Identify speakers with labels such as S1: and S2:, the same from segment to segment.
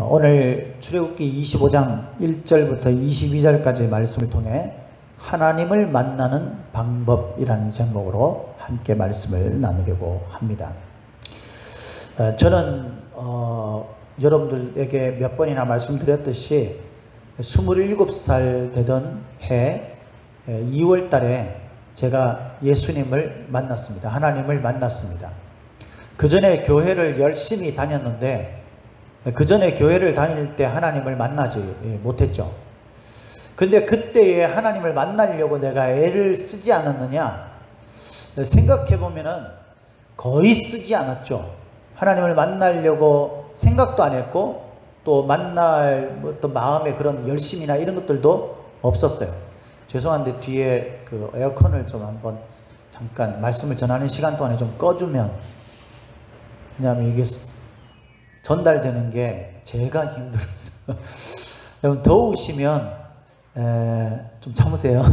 S1: 오늘 출애굽기 25장 1절부터 22절까지의 말씀을 통해 하나님을 만나는 방법이라는 제목으로 함께 말씀을 나누려고 합니다. 저는 여러분들에게 몇 번이나 말씀드렸듯이 27살 되던 해 2월 달에 제가 예수님을 만났습니다. 하나님을 만났습니다. 그 전에 교회를 열심히 다녔는데 그 전에 교회를 다닐 때 하나님을 만나지 못했죠. 근데 그때에 하나님을 만나려고 내가 애를 쓰지 않았느냐 생각해 보면은 거의 쓰지 않았죠. 하나님을 만나려고 생각도 안 했고 또 만날 어떤 마음의 그런 열심이나 이런 것들도 없었어요. 죄송한데 뒤에 그 에어컨을 좀 한번 잠깐 말씀을 전하는 시간 동안에 좀 꺼주면, 왜냐하면 이게 전달되는 게 제가 힘들어서 여러분 더우시면 좀 참으세요.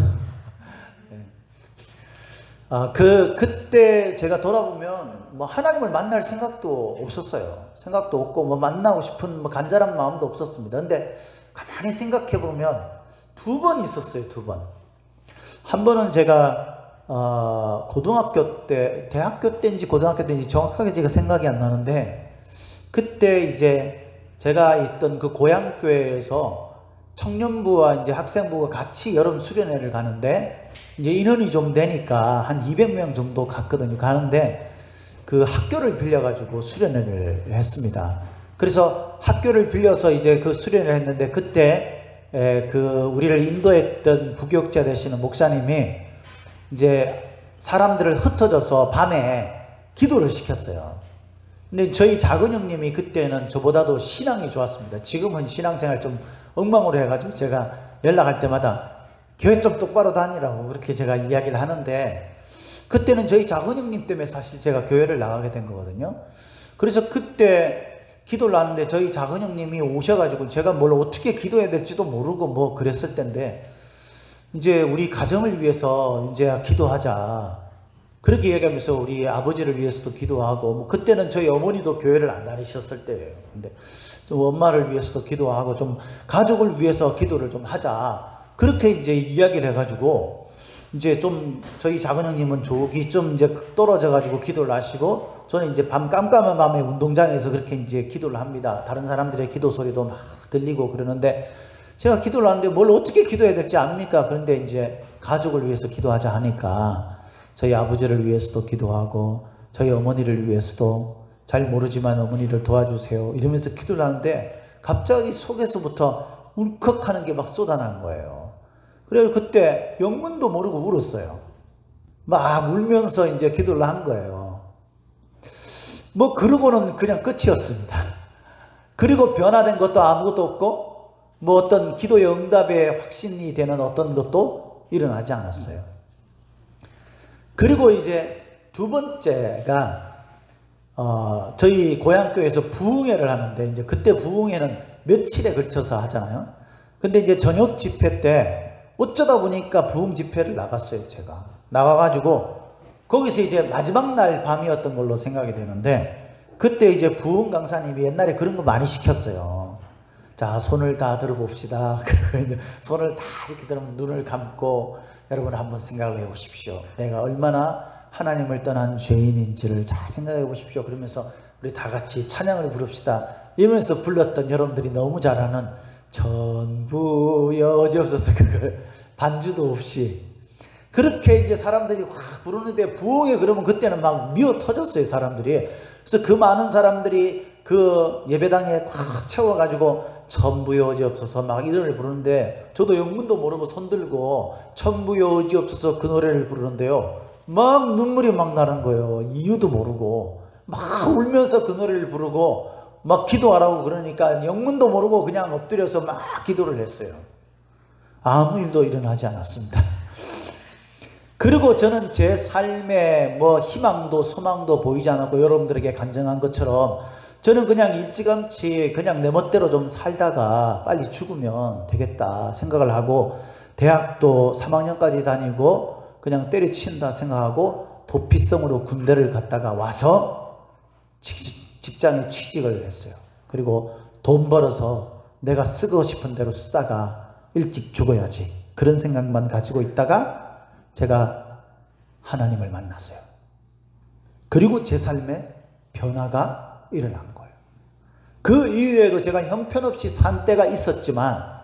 S1: 그때 제가 돌아보면 뭐 하나님을 만날 생각도 없었어요. 생각도 없고 뭐 만나고 싶은 뭐 간절한 마음도 없었습니다. 근데 가만히 생각해 보면 두 번 있었어요. 두 번. 한 번은 제가 고등학교 때, 대학교 때인지 고등학교 때인지 정확하게 제가 생각이 안 나는데, 그때 이제 제가 있던 그 고향교회에서 청년부와 이제 학생부가 같이 여름 수련회를 가는데, 이제 인원이 좀 되니까 한 200명 정도 갔거든요. 가는데 그 학교를 빌려가지고 수련회를 했습니다. 그래서 학교를 빌려서 이제 그 수련회를 했는데, 그때 그 우리를 인도했던 부교육자 되시는 목사님이 이제 사람들을 흩어져서 밤에 기도를 시켰어요. 근데 저희 작은 형님이 그때는 저보다도 신앙이 좋았습니다. 지금은 신앙생활 좀 엉망으로 해가지고 제가 연락할 때마다 교회 좀 똑바로 다니라고 그렇게 제가 이야기를 하는데, 그때는 저희 작은 형님 때문에 사실 제가 교회를 나가게 된 거거든요. 그래서 그때 기도를 하는데 저희 작은 형님이 오셔가지고 제가 뭘 어떻게 기도해야 될지도 모르고 뭐 그랬을 때인데, 이제 우리 가정을 위해서 이제 기도하자 그렇게 얘기하면서 우리 아버지를 위해서도 기도하고, 뭐 그때는 저희 어머니도 교회를 안 다니셨을 때예요. 근데 좀 엄마를 위해서도 기도하고 좀 가족을 위해서 기도를 좀 하자 그렇게 이제 이야기를 해가지고, 이제 좀 저희 작은 형님은 저기 좀 이제 떨어져 가지고 기도를 하시고, 저는 이제 밤 깜깜한 밤에 운동장에서 그렇게 이제 기도를 합니다. 다른 사람들의 기도 소리도 막 들리고 그러는데, 제가 기도를 하는데 뭘 어떻게 기도해야 될지 압니까? 그런데 이제 가족을 위해서 기도하자 하니까 저희 아버지를 위해서도 기도하고 저희 어머니를 위해서도, 잘 모르지만 어머니를 도와주세요 이러면서 기도를 하는데, 갑자기 속에서부터 울컥하는 게 막 쏟아나는 거예요. 그래서 그때 영문도 모르고 울었어요. 막 울면서 이제 기도를 한 거예요. 뭐 그러고는 그냥 끝이었습니다. 그리고 변화된 것도 아무것도 없고 뭐 어떤 기도의 응답에 확신이 되는 어떤 것도 일어나지 않았어요. 그리고 이제 두 번째가 저희 고향교회에서 부흥회를 하는데, 이제 그때 부흥회는 며칠에 걸쳐서 하잖아요. 근데 이제 저녁 집회 때 어쩌다 보니까 부흥 집회를 나갔어요. 제가 나가가지고 거기서 이제 마지막 날 밤이었던 걸로 생각이 되는데, 그때 이제 부흥 강사님이 옛날에 그런 거 많이 시켰어요. 자, 손을 다 들어봅시다. 그리고 이제 손을 다 이렇게 들으면 눈을 감고 여러분 한번 생각을 해보십시오. 내가 얼마나 하나님을 떠난 죄인인지를 잘 생각해 보십시오. 그러면서 우리 다 같이 찬양을 부릅시다 이러면서 불렀던, 여러분들이 너무 잘 아는 전부 여지없어서, 그걸 반주도 없이 그렇게 이제 사람들이 확 부르는데, 부흥회 그러면 그때는 막 미어 터졌어요, 사람들이. 그래서 그 많은 사람들이 그 예배당에 꽉 채워가지고 천부 여지없어서 막 이 노래를 부르는데, 저도 영문도 모르고 손들고 천부 여지없어서 그 노래를 부르는데요, 막 눈물이 막 나는 거예요. 이유도 모르고 막 울면서 그 노래를 부르고 막 기도하라고 그러니까 영문도 모르고 그냥 엎드려서 막 기도를 했어요. 아무 일도 일어나지 않았습니다. 그리고 저는 제 삶에 뭐 희망도 소망도 보이지 않았고, 여러분들에게 간증한 것처럼 저는 그냥 일찌감치 그냥 내 멋대로 좀 살다가 빨리 죽으면 되겠다 생각을 하고, 대학도 3학년까지 다니고 그냥 때려친다 생각하고 도피성으로 군대를 갔다가 와서 직장에 취직을 했어요. 그리고 돈 벌어서 내가 쓰고 싶은 대로 쓰다가 일찍 죽어야지, 그런 생각만 가지고 있다가 제가 하나님을 만났어요. 그리고 제 삶에 변화가 일어난 거예요. 그 이후에도 제가 형편없이 산 때가 있었지만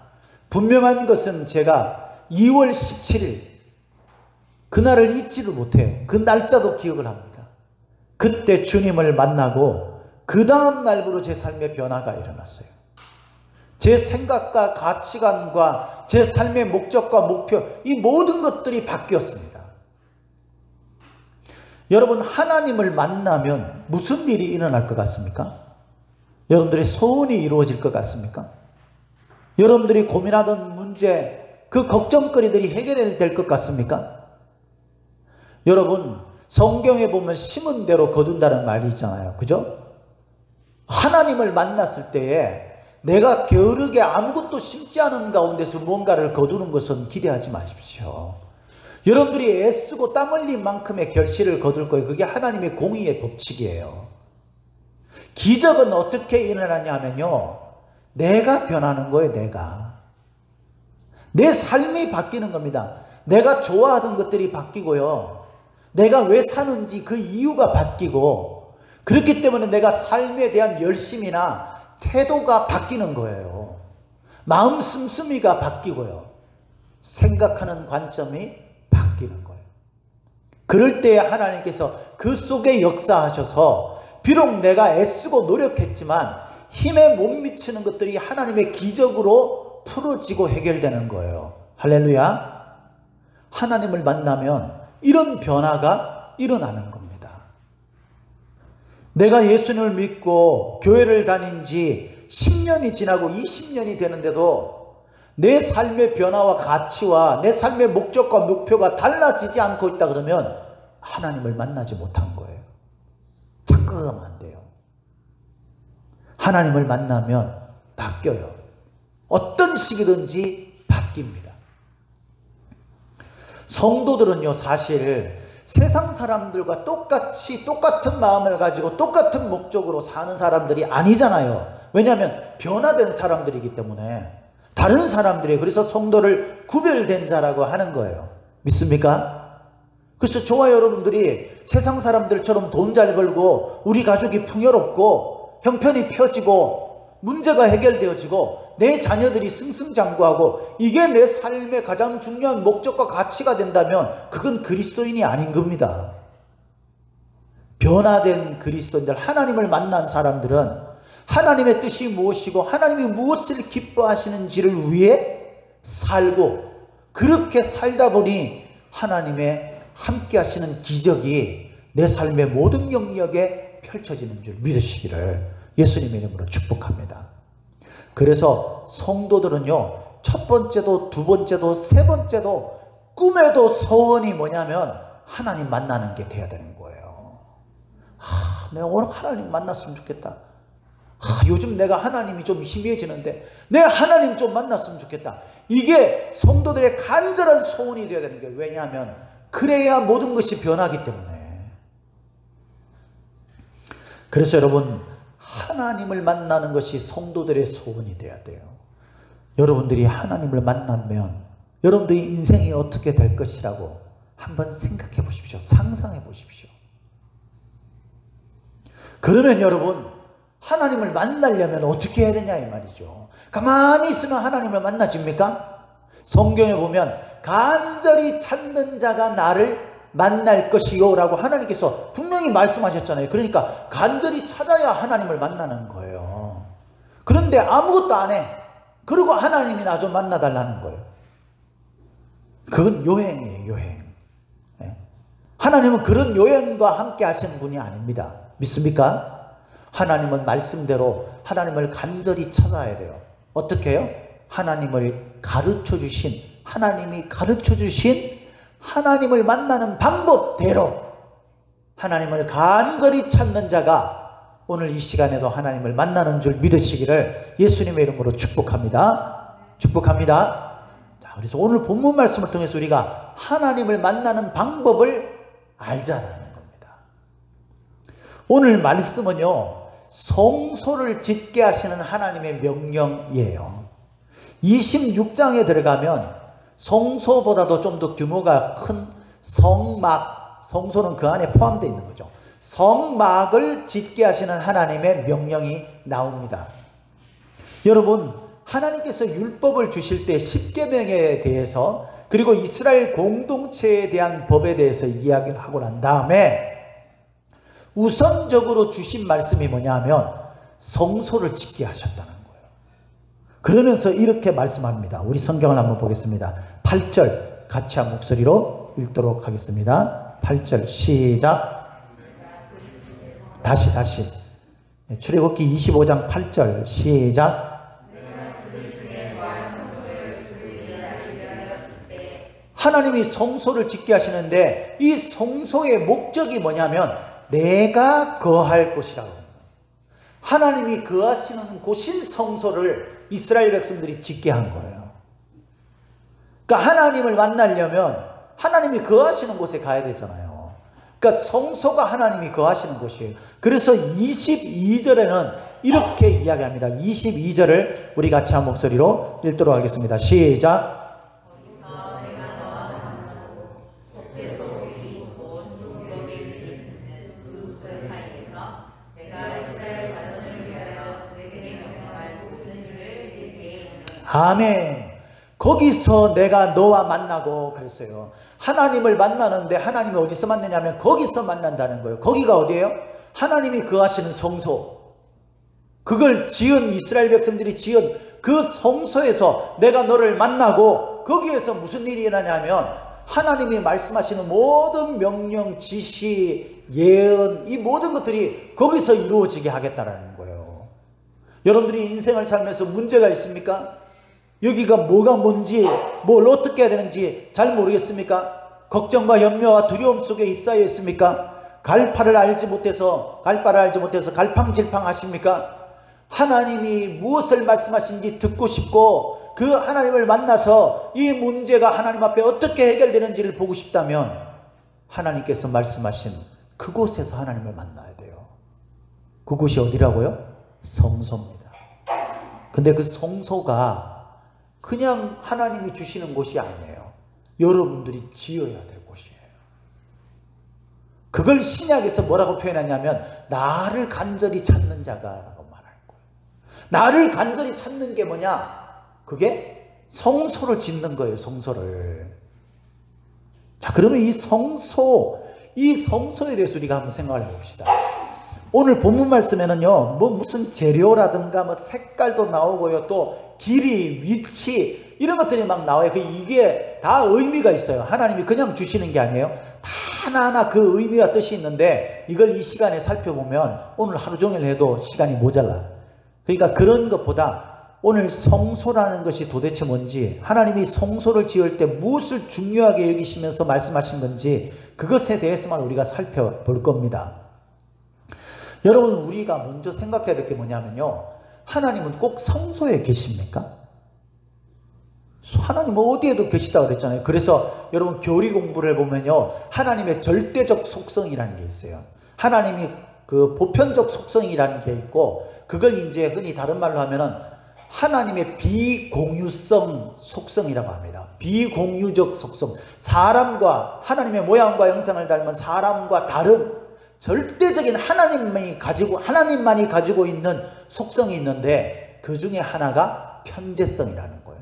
S1: 분명한 것은 제가 2월 17일 그날을 잊지를 못해요. 그 날짜도 기억을 합니다. 그때 주님을 만나고 그 다음 날부로 제 삶의 변화가 일어났어요. 제 생각과 가치관과 제 삶의 목적과 목표, 이 모든 것들이 바뀌었습니다. 여러분, 하나님을 만나면 무슨 일이 일어날 것 같습니까? 여러분들의 소원이 이루어질 것 같습니까? 여러분들이 고민하던 문제, 그 걱정거리들이 해결될 것 같습니까? 여러분, 성경에 보면 심은 대로 거둔다는 말이 있잖아요. 그죠? 하나님을 만났을 때에 내가 게으르게 아무것도 심지 않은 가운데서 무언가를 거두는 것은 기대하지 마십시오. 여러분들이 애쓰고 땀 흘린 만큼의 결실을 거둘 거예요. 그게 하나님의 공의의 법칙이에요. 기적은 어떻게 일어나냐 하면요, 내가 변하는 거예요. 내 삶이 바뀌는 겁니다. 내가 좋아하던 것들이 바뀌고요, 내가 왜 사는지 그 이유가 바뀌고, 그렇기 때문에 내가 삶에 대한 열심이나 태도가 바뀌는 거예요. 마음 씀씀이가 바뀌고요, 생각하는 관점이 바뀌는 거예요. 그럴 때 하나님께서 그 속에 역사하셔서 비록 내가 애쓰고 노력했지만 힘에 못 미치는 것들이 하나님의 기적으로 풀어지고 해결되는 거예요. 할렐루야. 하나님을 만나면 이런 변화가 일어나는 겁니다. 내가 예수님을 믿고 교회를 다닌 지 10년이 지나고 20년이 되는데도 내 삶의 변화와 가치와 내 삶의 목적과 목표가 달라지지 않고 있다 그러면 하나님을 만나지 못한 거예요. 착각하면 안 돼요. 하나님을 만나면 바뀌어요. 어떤 시기든지 바뀝니다. 성도들은요, 사실 세상 사람들과 똑같은 마음을 가지고 똑같은 목적으로 사는 사람들이 아니잖아요. 왜냐하면 변화된 사람들이기 때문에. 다른 사람들이에요. 그래서 성도를 구별된 자라고 하는 거예요. 믿습니까? 그래서 저와 여러분들이 세상 사람들처럼 돈 잘 벌고 우리 가족이 풍요롭고 형편이 펴지고 문제가 해결되어지고 내 자녀들이 승승장구하고 이게 내 삶의 가장 중요한 목적과 가치가 된다면 그건 그리스도인이 아닌 겁니다. 변화된 그리스도인들, 하나님을 만난 사람들은 하나님의 뜻이 무엇이고 하나님이 무엇을 기뻐하시는지를 위해 살고, 그렇게 살다 보니 하나님의 함께 하시는 기적이 내 삶의 모든 영역에 펼쳐지는 줄 믿으시기를 예수님의 이름으로 축복합니다. 그래서 성도들은요, 첫 번째도 두 번째도 세 번째도 꿈에도 소원이 뭐냐면 하나님 만나는 게 돼야 되는 거예요. 내가 오늘 하나님 만났으면 좋겠다. 요즘 내가 하나님이 좀 희미해지는데 내가 하나님 좀 만났으면 좋겠다. 이게 성도들의 간절한 소원이 되어야 되는 거예요. 왜냐하면 그래야 모든 것이 변하기 때문에. 그래서 여러분, 하나님을 만나는 것이 성도들의 소원이 되어야 돼요. 여러분들이 하나님을 만나면 여러분들의 인생이 어떻게 될 것이라고 한번 생각해 보십시오. 상상해 보십시오. 그러면 여러분, 하나님을 만나려면 어떻게 해야 되냐 이 말이죠. 가만히 있으면 하나님을 만나집니까? 성경에 보면 간절히 찾는 자가 나를 만날 것이요 라고 하나님께서 분명히 말씀하셨잖아요. 그러니까 간절히 찾아야 하나님을 만나는 거예요. 그런데 아무것도 안 해. 그리고 하나님이 나 좀 만나달라는 거예요. 그건 요행이에요. 요행. 하나님은 그런 요행과 함께 하시는 분이 아닙니다. 믿습니까? 하나님은 말씀대로 하나님을 간절히 찾아야 돼요. 어떻게 해요? 하나님을 가르쳐 주신, 하나님이 가르쳐 주신 하나님을 만나는 방법대로 하나님을 간절히 찾는 자가 오늘 이 시간에도 하나님을 만나는 줄 믿으시기를 예수님의 이름으로 축복합니다. 축복합니다. 자, 그래서 오늘 본문 말씀을 통해서 우리가 하나님을 만나는 방법을 알자라는 겁니다. 오늘 말씀은요, 성소를 짓게 하시는 하나님의 명령이에요. 26장에 들어가면 성소보다도 좀 더 규모가 큰 성막, 성소는 그 안에 포함되어 있는 거죠. 성막을 짓게 하시는 하나님의 명령이 나옵니다. 여러분, 하나님께서 율법을 주실 때 십계명에 대해서, 그리고 이스라엘 공동체에 대한 법에 대해서 이야기를 하고 난 다음에 우선적으로 주신 말씀이 뭐냐면 성소를 짓게 하셨다는 거예요. 그러면서 이렇게 말씀합니다. 우리 성경을 한번 보겠습니다. 8절 같이 한 목소리로 읽도록 하겠습니다. 8절 시작. 다시 출애굽기 25장 8절 시작. 하나님이 성소를 짓게 하시는데 이 성소의 목적이 뭐냐면 내가 거할 곳이라고. 하나님이 거하시는 곳인 성소를 이스라엘 백성들이 짓게 한 거예요. 그러니까 하나님을 만나려면 하나님이 거하시는 곳에 가야 되잖아요. 그러니까 성소가 하나님이 거하시는 곳이에요. 그래서 22절에는 이렇게 이야기합니다. 22절을 우리 같이 한 목소리로 읽도록 하겠습니다. 시작. 아멘. 거기서 내가 너와 만나고 그랬어요. 하나님을 만나는데 하나님이 어디서 만나냐면 거기서 만난다는 거예요. 거기가 어디예요? 하나님이 거하시는 성소. 그걸 지은 이스라엘 백성들이 지은 그 성소에서 내가 너를 만나고, 거기에서 무슨 일이 일어나냐면 하나님이 말씀하시는 모든 명령, 지시, 예언, 이 모든 것들이 거기서 이루어지게 하겠다라는 거예요. 여러분들이 인생을 살면서 문제가 있습니까? 여기가 뭐가 뭔지, 뭘 어떻게 해야 되는지 잘 모르겠습니까? 걱정과 염려와 두려움 속에 휩싸여 있습니까? 갈 바를 알지 못해서 갈팡질팡 하십니까? 하나님이 무엇을 말씀하신지 듣고 싶고 그 하나님을 만나서 이 문제가 하나님 앞에 어떻게 해결되는지를 보고 싶다면 하나님께서 말씀하신 그곳에서 하나님을 만나야 돼요. 그곳이 어디라고요? 성소입니다. 근데 그 성소가 그냥 하나님이 주시는 곳이 아니에요. 여러분들이 지어야 될 곳이에요. 그걸 신약에서 뭐라고 표현하냐면 나를 간절히 찾는 자가라고 말할 거예요. 나를 간절히 찾는 게 뭐냐? 그게 성소를 짓는 거예요. 성소를. 자, 그러면 이 성소에 대해서 우리가 한번 생각을 해봅시다. 오늘 본문 말씀에는요, 무슨 재료라든가 색깔도 나오고요, 또 길이, 위치, 이런 것들이 막 나와요. 이게 다 의미가 있어요. 하나님이 그냥 주시는 게 아니에요. 다 하나하나 그 의미와 뜻이 있는데 이걸 이 시간에 살펴보면 오늘 하루 종일 해도 시간이 모자라. 그러니까 그런 것보다 오늘 성소라는 것이 도대체 뭔지, 하나님이 성소를 지을 때 무엇을 중요하게 여기시면서 말씀하신 건지, 그것에 대해서만 우리가 살펴볼 겁니다. 여러분, 우리가 먼저 생각해야 될 게 뭐냐면요, 하나님은 꼭 성소에 계십니까? 하나님은 어디에도 계시다고 그랬잖아요. 그래서 여러분 교리 공부를 보면요, 하나님의 절대적 속성이라는 게 있어요. 하나님이 그 보편적 속성이라는 게 있고, 그걸 이제 흔히 다른 말로 하면은 하나님의 비공유성 속성이라고 합니다. 비공유적 속성. 사람과, 하나님의 모양과 형상을 닮은 사람과 다른 절대적인 하나님만이 가지고 있는 속성이 있는데, 그 중에 하나가 편재성이라는 거예요.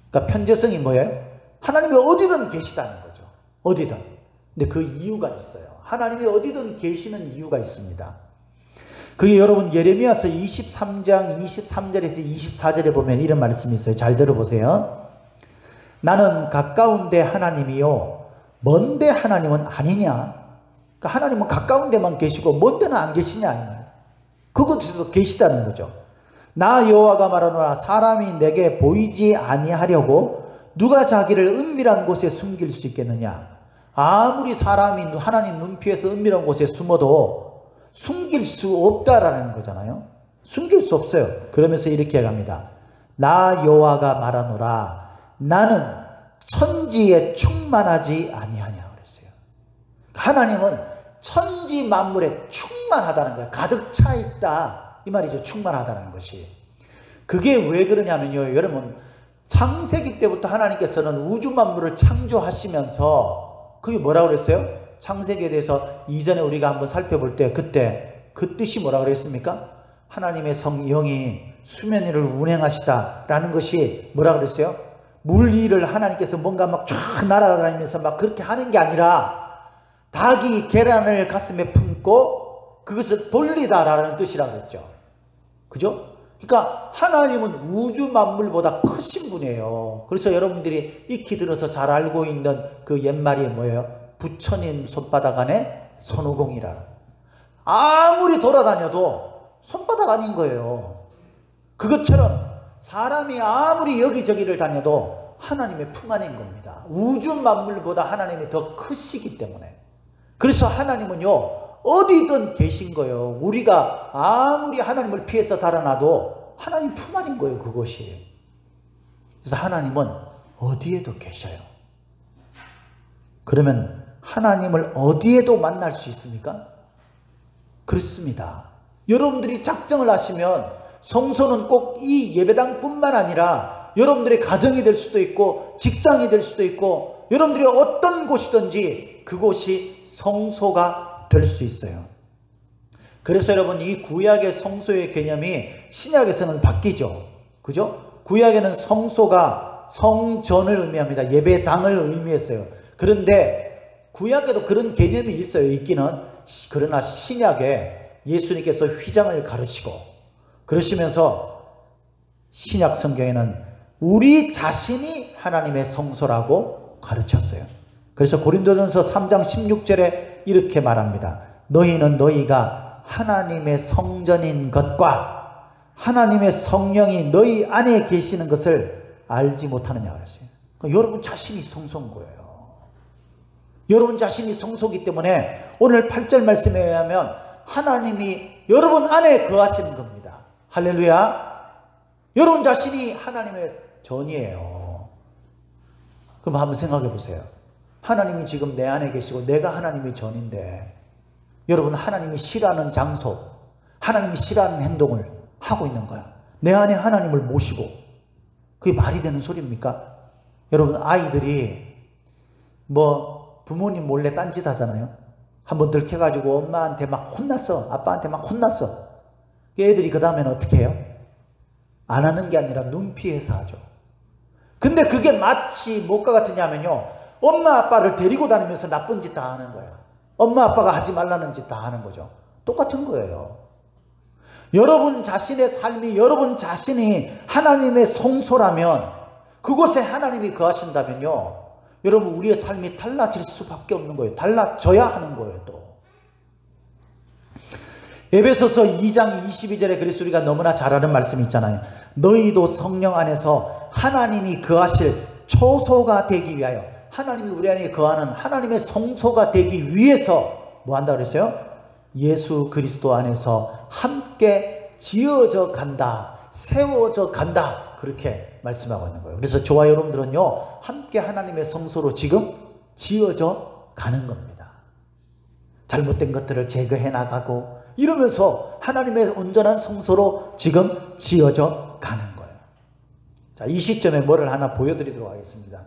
S1: 그러니까 편재성이 뭐예요? 하나님이 어디든 계시다는 거죠. 어디든. 근데 그 이유가 있어요. 하나님이 어디든 계시는 이유가 있습니다. 그게 여러분 예레미야서 23장 23절에서 24절에 보면 이런 말씀이 있어요. 잘 들어보세요. 나는 가까운데 하나님이요 먼데 하나님은 아니냐. 그러니까 하나님은 가까운 데만 계시고 먼 데는 안 계시냐. 그것에도 계시다는 거죠. 나 여호와가 말하노라, 사람이 내게 보이지 아니하려고 누가 자기를 은밀한 곳에 숨길 수 있겠느냐. 아무리 사람이 하나님 눈피해서 은밀한 곳에 숨어도 숨길 수 없다라는 거잖아요. 숨길 수 없어요. 그러면서 이렇게 합니다. 나 여호와가 말하노라, 나는 천지에 충만하지 아니하냐 그랬어요. 하나님은 천지 만물에 충만하다. 충만하다는 거예요. 가득 차 있다 이 말이죠. 충만하다는 것이. 그게 왜 그러냐면요, 여러분, 창세기 때부터 하나님께서는 우주 만물을 창조하시면서 그게 뭐라고 그랬어요? 창세기에 대해서 이전에 우리가 한번 살펴볼 때 그때 그 뜻이 뭐라고 그랬습니까? 하나님의 성령이 수면 위를 운행하시다라는 것이 뭐라고 그랬어요? 물 위를 하나님께서 뭔가 막 쫙 날아다니면서 막 그렇게 하는 게 아니라 닭이 계란을 가슴에 품고 그것을 돌리다라는 뜻이라고 했죠. 그죠? 그러니까 하나님은 우주 만물보다 크신 분이에요. 그래서 여러분들이 익히 들어서 잘 알고 있는 그 옛말이 뭐예요? 부처님 손바닥 안에 손오공이라. 아무리 돌아다녀도 손바닥 아닌 거예요. 그것처럼 사람이 아무리 여기저기를 다녀도 하나님의 품 안인 겁니다. 우주 만물보다 하나님이 더 크시기 때문에. 그래서 하나님은요, 어디든 계신 거예요. 우리가 아무리 하나님을 피해서 달아나도 하나님 품 안인 거예요, 그것이. 그래서 하나님은 어디에도 계셔요. 그러면 하나님을 어디에도 만날 수 있습니까? 그렇습니다. 여러분들이 작정을 하시면 성소는 꼭 이 예배당뿐만 아니라 여러분들의 가정이 될 수도 있고 직장이 될 수도 있고 여러분들이 어떤 곳이든지 그곳이 성소가 될 수 있어요. 그래서 여러분, 이 구약의 성소의 개념이 신약에서는 바뀌죠. 그죠? 구약에는 성소가 성전을 의미합니다. 예배당을 의미했어요. 그런데 구약에도 그런 개념이 있어요. 있기는. 그러나 신약에 예수님께서 휘장을 가르치고 그러시면서 신약 성경에는 우리 자신이 하나님의 성소라고 가르쳤어요. 그래서 고린도전서 3장 16절에 이렇게 말합니다. 너희는 너희가 하나님의 성전인 것과 하나님의 성령이 너희 안에 계시는 것을 알지 못하느냐 그랬어요. 그러니까 여러분 자신이 성소인 거예요. 여러분 자신이 성소이기 때문에 오늘 8절 말씀에 의하면 하나님이 여러분 안에 거하시는 겁니다. 할렐루야. 여러분 자신이 하나님의 전이에요. 그럼 한번 생각해 보세요. 하나님이 지금 내 안에 계시고 내가 하나님의 전인데 여러분 하나님이 싫어하는 장소, 하나님이 싫어하는 행동을 하고 있는 거야. 내 안에 하나님을 모시고. 그게 말이 되는 소리입니까? 여러분, 아이들이 뭐 부모님 몰래 딴짓 하잖아요. 한번 들켜가지고 엄마한테 막 혼났어, 아빠한테 막 혼났어. 애들이 그 다음에는 어떻게 해요? 안 하는 게 아니라 눈 피해서 하죠. 근데 그게 마치 뭐가 같으냐면요, 엄마 아빠를 데리고 다니면서 나쁜 짓 다 하는 거야. 엄마 아빠가 하지 말라는 짓 다 하는 거죠. 똑같은 거예요. 여러분 자신의 삶이 여러분 자신이 하나님의 성소라면, 그곳에 하나님이 거하신다면요, 여러분 우리의 삶이 달라질 수밖에 없는 거예요. 달라져야 하는 거예요. 또 에베소서 2장 22절에 그래서 우리가 너무나 잘 아는 말씀이 있잖아요. 너희도 성령 안에서 하나님이 거하실 초소가 되기 위하여, 하나님이 우리 안에 거하는 하나님의 성소가 되기 위해서 뭐 한다 그랬어요? 예수 그리스도 안에서 함께 지어져 간다, 세워져 간다, 그렇게 말씀하고 있는 거예요. 그래서 저와 여러분들은요, 함께 하나님의 성소로 지금 지어져 가는 겁니다. 잘못된 것들을 제거해 나가고 이러면서 하나님의 온전한 성소로 지금 지어져 가는 거예요. 자, 이 시점에 뭐를 하나 보여드리도록 하겠습니다.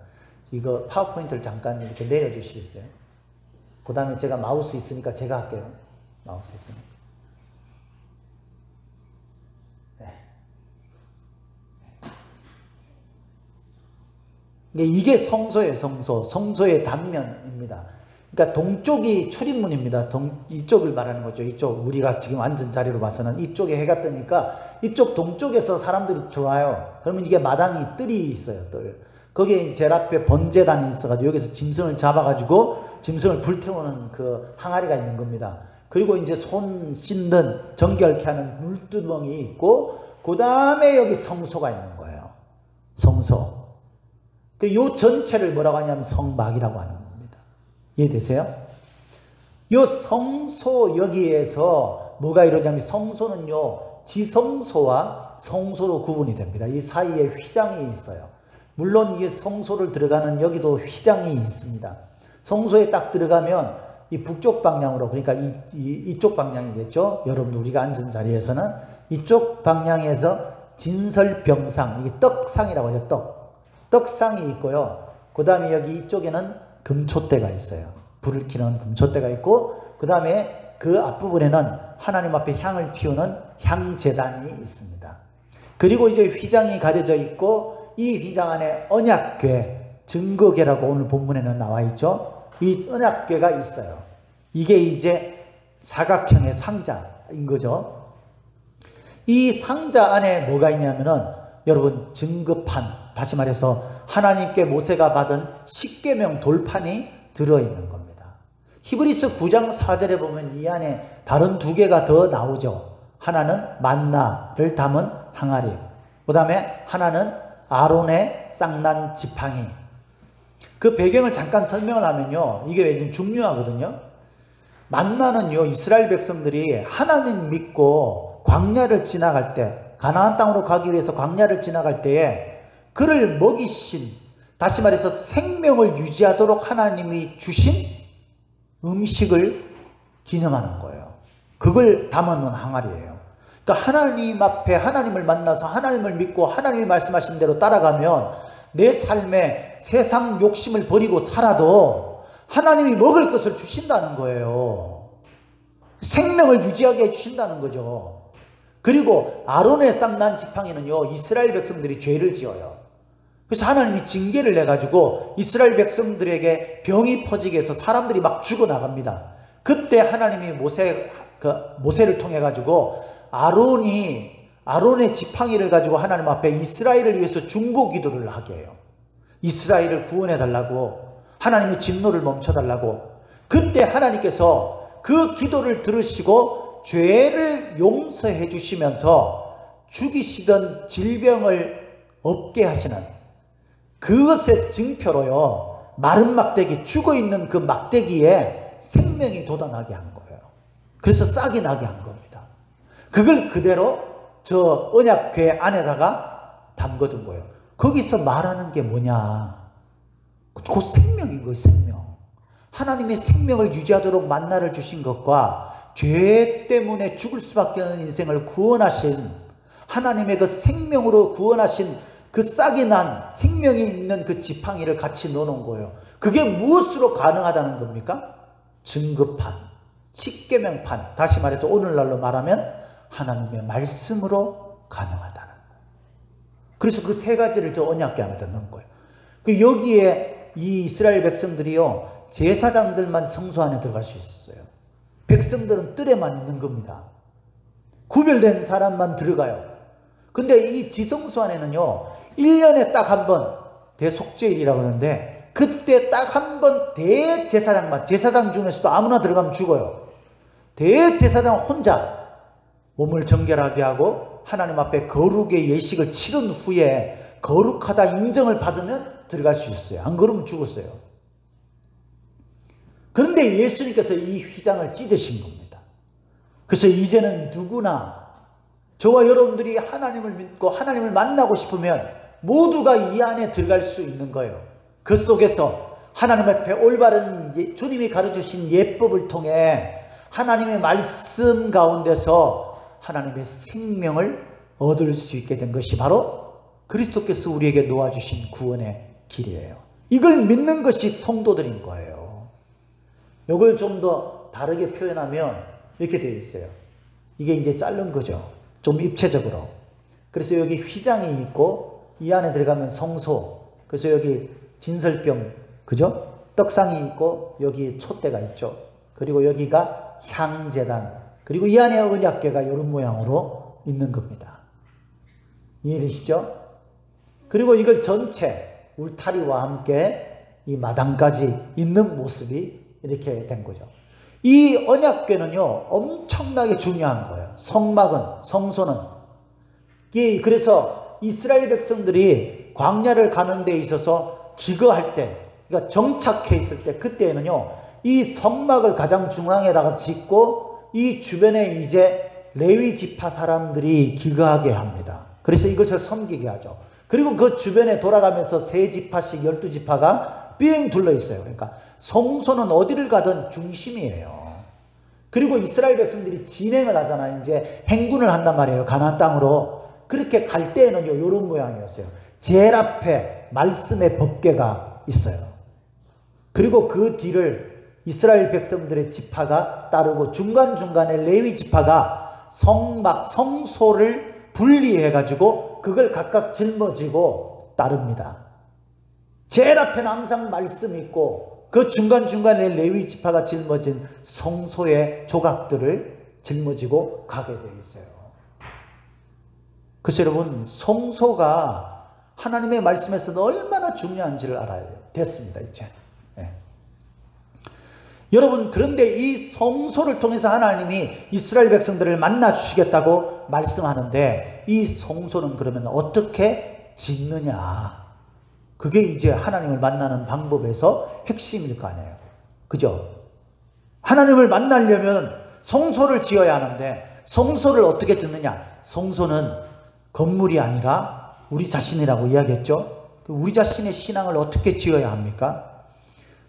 S1: 이거 파워포인트를 잠깐 이렇게 내려주시겠어요? 그 다음에 제가 마우스 있으니까 제가 할게요. 마우스 있으니까. 네. 이게 성소예요. 성소의 단면입니다. 그러니까 동쪽이 출입문입니다. 이쪽을 말하는 거죠. 이쪽, 우리가 지금 앉은 자리로 봐서는 이쪽에 해가 뜨니까 이쪽 동쪽에서 사람들이 들어와요. 그러면 이게 마당이 뜰이 있어요. 뜰. 거기에 제일 앞에 번제단이 있어가지고 여기서 짐승을 잡아가지고 짐승을 불태우는 그 항아리가 있는 겁니다. 그리고 이제 손 씻는 정결케 하는 물두멍이 있고, 그 다음에 여기 성소가 있는 거예요. 성소. 요 전체를 뭐라고 하냐면 성막이라고 하는 겁니다. 이해되세요? 요 성소 여기에서 뭐가 이러냐면, 성소는요 지성소와 성소로 구분이 됩니다. 이 사이에 휘장이 있어요. 물론 이 성소를 들어가는 여기도 휘장이 있습니다. 성소에 딱 들어가면 이 북쪽 방향으로, 그러니까 이쪽 방향이겠죠. 여러분 우리가 앉은 자리에서는 이쪽 방향에서 진설병상, 이게 떡상이라고 하죠. 떡상이 있고요. 그 다음에 여기 이쪽에는 금촛대가 있어요. 불을 켜는 금촛대가 있고, 그 다음에 그 앞부분에는 하나님 앞에 향을 피우는 향제단이 있습니다. 그리고 이제 휘장이 가려져 있고, 이 휘장 안에 언약궤, 증거궤라고 오늘 본문에는 나와 있죠. 이 언약궤가 있어요. 이게 이제 사각형의 상자인 거죠. 이 상자 안에 뭐가 있냐면은 여러분 증거판, 다시 말해서 하나님께 모세가 받은 십계명 돌판이 들어있는 겁니다. 히브리서 9장 4절에 보면 이 안에 다른 두 개가 더 나오죠. 하나는 만나를 담은 항아리, 그 다음에 하나는 아론의 쌍난 지팡이. 그 배경을 잠깐 설명을 하면요, 이게 왜 중요하거든요. 만나는요, 이스라엘 백성들이 하나님 믿고 광야를 지나갈 때, 가나안 땅으로 가기 위해서 광야를 지나갈 때에 그를 먹이신, 다시 말해서 생명을 유지하도록 하나님이 주신 음식을 기념하는 거예요. 그걸 담아놓은 항아리예요. 그러니까 하나님 앞에 하나님을 만나서 하나님을 믿고 하나님이 말씀하신 대로 따라가면 내 삶에 세상 욕심을 버리고 살아도 하나님이 먹을 것을 주신다는 거예요. 생명을 유지하게 해주신다는 거죠. 그리고 아론의 쌍난 지팡이는요, 이스라엘 백성들이 죄를 지어요. 그래서 하나님이 징계를 내가지고 이스라엘 백성들에게 병이 퍼지게 해서 사람들이 막 죽어나갑니다. 그때 하나님이 모세를 통해 가지고 아론의 지팡이를 가지고 하나님 앞에 이스라엘을 위해서 중보 기도를 하게 해요. 이스라엘을 구원해 달라고, 하나님의 진노를 멈춰 달라고. 그때 하나님께서 그 기도를 들으시고 죄를 용서해 주시면서 죽이시던 질병을 없게 하시는, 그것의 증표로요, 마른 막대기, 죽어있는 그 막대기에 생명이 돋아나게 한 거예요. 그래서 싹이 나게 한 겁니다. 그걸 그대로 저 언약궤 안에다가 담궈둔 거예요. 거기서 말하는 게 뭐냐, 곧 생명인 거예요. 생명. 하나님의 생명을 유지하도록 만나를 주신 것과 죄 때문에 죽을 수밖에 없는 인생을 구원하신 하나님의 그 생명으로 구원하신 그 싹이 난 생명이 있는 그 지팡이를 같이 넣어놓은 거예요. 그게 무엇으로 가능하다는 겁니까? 증거판, 십계명판, 다시 말해서 오늘날로 말하면 하나님의 말씀으로 가능하다는 거예요. 그래서 그 세 가지를 저 언약궤 안에다 넣은 거예요. 그 여기에 이 이스라엘 백성들이요, 제사장들만 성소 안에 들어갈 수 있었어요. 백성들은 뜰에만 있는 겁니다. 구별된 사람만 들어가요. 근데 이 지성소 안에는요, 1년에 딱 한 번 대속죄일이라고 그러는데, 그때 딱 한 번 대제사장만, 제사장 중에서도 아무나 들어가면 죽어요. 대제사장 혼자 몸을 정결하게 하고 하나님 앞에 거룩의 예식을 치른 후에 거룩하다 인정을 받으면 들어갈 수 있어요. 안 그러면 죽었어요. 그런데 예수님께서 이 휘장을 찢으신 겁니다. 그래서 이제는 누구나, 저와 여러분들이 하나님을 믿고 하나님을 만나고 싶으면 모두가 이 안에 들어갈 수 있는 거예요. 그 속에서 하나님 앞에 올바른 주님이 가르쳐주신 예법을 통해 하나님의 말씀 가운데서 하나님의 생명을 얻을 수 있게 된 것이 바로 그리스도께서 우리에게 놓아주신 구원의 길이에요. 이걸 믿는 것이 성도들인 거예요. 이걸 좀 더 다르게 표현하면 이렇게 되어 있어요. 이게 이제 자른 거죠. 좀 입체적으로. 그래서 여기 휘장이 있고 이 안에 들어가면 성소, 그래서 여기 진설병, 그죠? 떡상이 있고 여기 촛대가 있죠. 그리고 여기가 향제단, 그리고 이 안에 언약궤가 이런 모양으로 있는 겁니다. 이해되시죠? 그리고 이걸 전체 울타리와 함께 이 마당까지 있는 모습이 이렇게 된 거죠. 이 언약궤는요, 엄청나게 중요한 거예요. 성막은, 성소는. 그래서 이스라엘 백성들이 광야를 가는 데 있어서 기거할 때, 그러니까 정착해 있을 때, 그때는요, 이 성막을 가장 중앙에다가 짓고 이 주변에 이제 레위 지파 사람들이 기거하게 합니다. 그래서 이것을 섬기게 하죠. 그리고 그 주변에 돌아가면서 세 지파씩 12지파가 삥 둘러 있어요. 그러니까 성소는 어디를 가든 중심이에요. 그리고 이스라엘 백성들이 진행을 하잖아요. 이제 행군을 한단 말이에요. 가나안 땅으로. 그렇게 갈 때에는요, 이런 모양이었어요. 제일 앞에 말씀의 법궤가 있어요. 그리고 그 뒤를 이스라엘 백성들의 지파가 따르고 중간중간에 레위 지파가 성소를 분리해가지고 그걸 각각 짊어지고 따릅니다. 제일 앞에는 항상 말씀이 있고 그 중간중간에 레위 지파가 짊어진 성소의 조각들을 짊어지고 가게 되어 있어요. 그래서 여러분, 성소가 하나님의 말씀에서는 얼마나 중요한지를 알아야 됐습니다. 이제 여러분, 그런데 이 성소를 통해서 하나님이 이스라엘 백성들을 만나 주시겠다고 말씀하는데, 이 성소는 그러면 어떻게 짓느냐? 그게 이제 하나님을 만나는 방법에서 핵심일 거 아니에요. 그죠? 하나님을 만나려면 성소를 지어야 하는데, 성소를 어떻게 짓느냐? 성소는 건물이 아니라 우리 자신이라고 이야기했죠. 우리 자신의 신앙을 어떻게 지어야 합니까?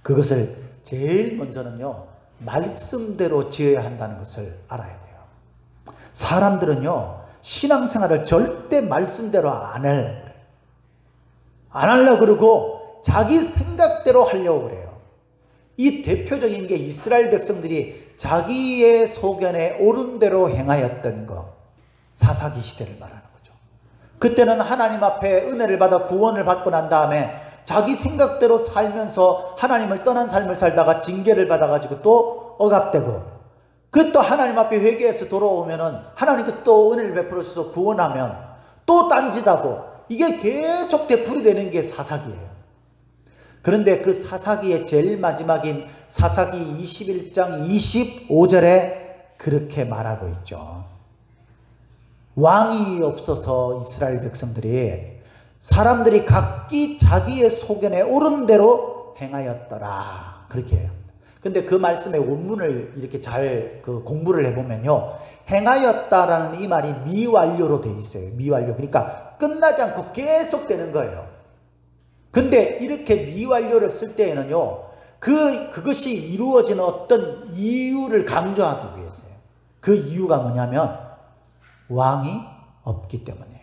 S1: 그것을 제일 먼저는요, 말씀대로 지어야 한다는 것을 알아야 돼요. 사람들은요, 신앙생활을 절대 말씀대로 안 하려고 그러고 자기 생각대로 하려고 그래요. 이 대표적인 게 이스라엘 백성들이 자기의 소견에 옳은 대로 행하였던 거, 사사기 시대를 말하는 거죠. 그때는 하나님 앞에 은혜를 받아 구원을 받고 난 다음에 자기 생각대로 살면서 하나님을 떠난 삶을 살다가 징계를 받아가지고 또 억압되고, 그 또 하나님 앞에 회개해서 돌아오면은 하나님께 또 은혜를 베풀어 주셔서 구원하면 또 딴짓하고, 이게 계속 되풀이되는 게 사사기예요. 그런데 그 사사기의 제일 마지막인 사사기 21장 25절에 그렇게 말하고 있죠. 왕이 없어서 이스라엘 백성들이 사람들이 각기 자기의 소견에 옳은 대로 행하였더라. 그렇게 해요. 근데 그 말씀의 원문을 이렇게 잘 공부를 해보면요, 행하였다라는 이 말이 미완료로 되어 있어요. 미완료. 그러니까 끝나지 않고 계속 되는 거예요. 근데 이렇게 미완료를 쓸 때에는요, 그것이 이루어지는 어떤 이유를 강조하기 위해서요. 그 이유가 뭐냐면 왕이 없기 때문이에요.